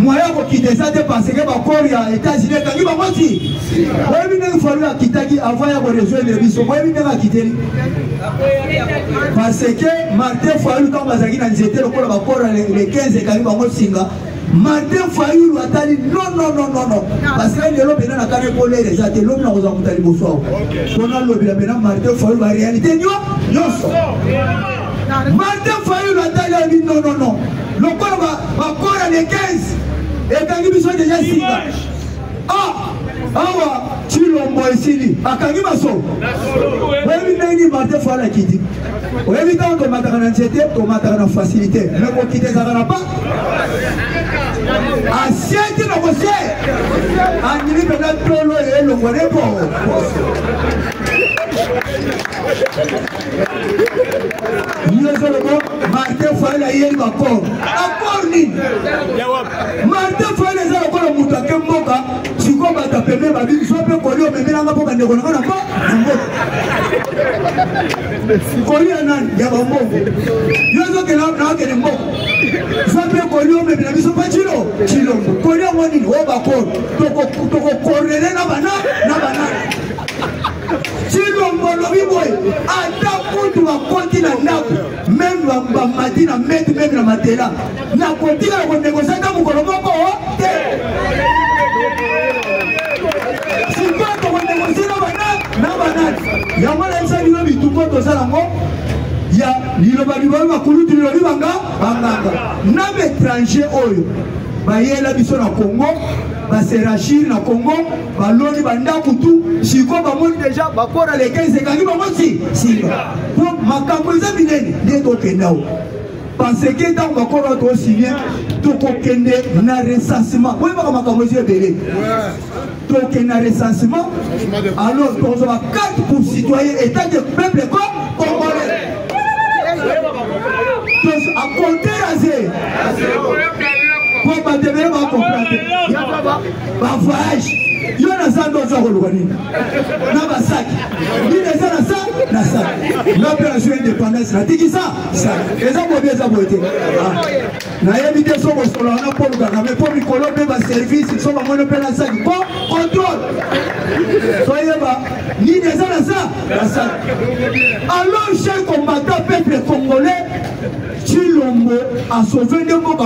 moyen kokite ça te parce que bakor ya États-Unis ekangi bango ti oyebi ndenge falu akitaki avant ya korejoindre biso oyebi ndenge akiteli parce que Martin Fayulu quand bazalaki na nzete lokola bakor le 15 ekangi bango singa Martin Fayulu atali non parce que lelo bena na kane kolere eza te lobi na koza mutali boso pona lobi la bena Martin Fayulu ba réalité nyonso Martin Fayulu atali non lokola bakora le 15 ekangi biso déjà singa awa Chilombo esili akangi baso oyebi ndenge Martin Fayulu akiti oyebi ntango tomataka na nzete tomataka na facilité mais kokite ezaka na pa asieti na kose andimi mpena tolo elongo ne po nyozolobo Martin Fayulu ayeli bakor nini Martin Fayulu eza lokola moto ake mboka siko bato pembe babiki so mpe koli omemelanga mpo bandeko nanga na mboka koli ya nani ya bambongo yo ezokende nakende mboka so mpe koli omemela biso mpa Chilombo koli yango nini o bakoro tokokorele na banani Chilombo lobi boye ata kutu bakoti na ndako meme bamati na meti meme na matela na kotika na konegosiata mokolo moko te sikoyo tokonegosie na banani yango naisa bino bitumbo tozala yango ya liloba bakulutu lilobi banganga na baétranger oyo bayela biso na Congo baserachir na Congo baloni bandako tu siko bamoni deja bakora le 15 ekangi bango singa po makambo eza minene nde tokendao parce que ntango bakora toosilie tokokende na recensement oyebaka makambo ezi ebele tokende na recensement alors tokozwa carte pour citoyen état de peuple congolais à compter à zéro pour battre va comprendre ba voyage yo na sando za koluka nini na basaki ni na sa l'opération indépendance na tikisa ça eza bobe eza boete na yebite so bosolo na poluka na me po mikolo be ba service so ba mono pe na saki po contrôle so yeba ni na sa alors cher combattant peuple congolais Chilombo a sauvé de mboka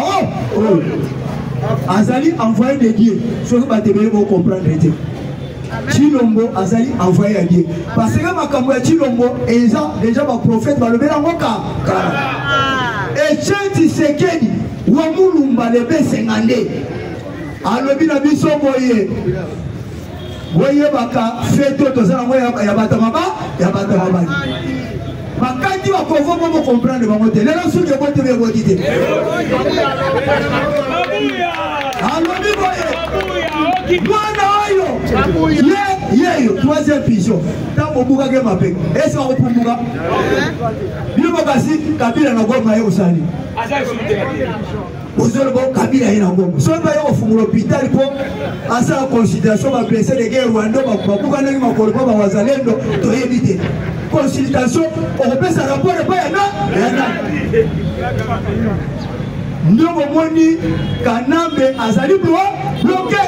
Azali envoyé des dieux. Ce que vous comprendre. Chilombo Azali envoyé à Dieu. Parce que makambo ya Chilombo déjà ba prophète ba lobela ngoka. Et Tshisekedi wa mulumba lebe 50. Alobi na biso boye. Boye baka feto tozala ngo ya batamaba ya batamaba. Makati wa kovo bobo comprendre bango te. Lelo suke bote be bodite. Alobi boye. Mwana oyo. Yeyo troisième pigeon. Tango buka ke mape. Est-ce qu'on peut buka? Bilo bakasi kabila na goma yo usani. Ozolo bo kabila ina ngombo. So ba yo fumulo hospital po asa considération ba blessé de guerre Rwanda ba buka na makolo ba wazalendo to éviter. Consultation, on peut se rapport et pas yana. Nous moni Kanambe azali bloqué.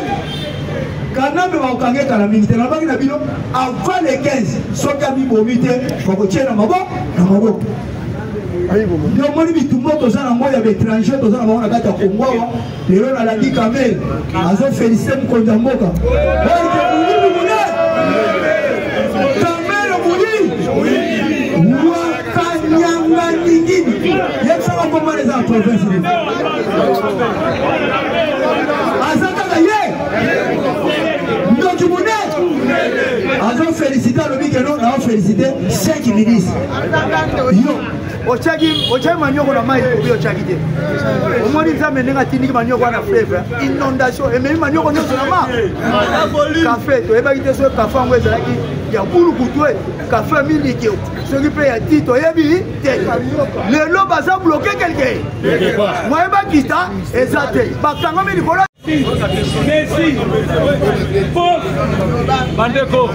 Kanambe va okange kala militaire na baki na bino avant les 15 soka mi bomite ko tiena mabo na mabo. Nous moni bitumbo tozana moya étranger tozana mona kata Kongo lelo na landi kamel azo féliciter mkonda mboka. Azo félicité le bigeno, on a félicité 5 ministres. Yo, Ochagi Manioko na mai ko Ochagite. Omoni nzambe nenga tindiki Manioko na fleuve, inondation et même Manioko nyonso na ma. Café to eba kite so café ngo ezalaki ya bulu kutwe, café miliki. Ce qui peut être dit, le lobe a bloqué quelqu'un. Moi, je vais quitter et ça. Merci. Bandeko,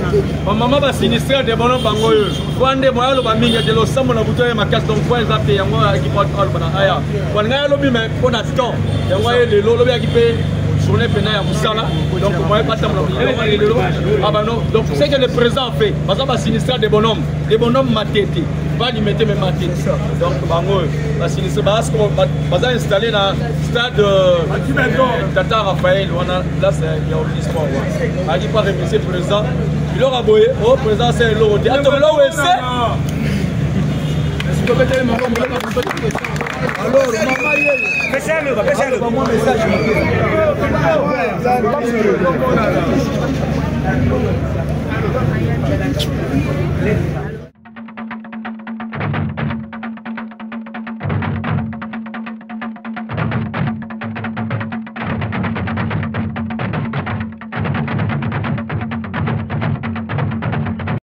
maman va sinistrer des bonhommes bangoyo. Kwande moya lo baminga de lo samo na buto ya makasi donc kwa zape yango équipe all bana aya. Kwanga lo bi me pona temps. Yango le lo bi équipe journée pena ya musala. Donc moi pas tant ah bah non. Donc c'est que le président fait. Parce que va sinistrer des bonhommes matete. Pas lui mettre même matete. Donc bangoyo va sinistrer parce qu'on va installer dans stade Tata Raphaël, là c'est il y a aussi sport. Il dit pas remercier le président. Il aura boyé. Oh président c'est l'euro. Attends là où c'est. Alors maman message.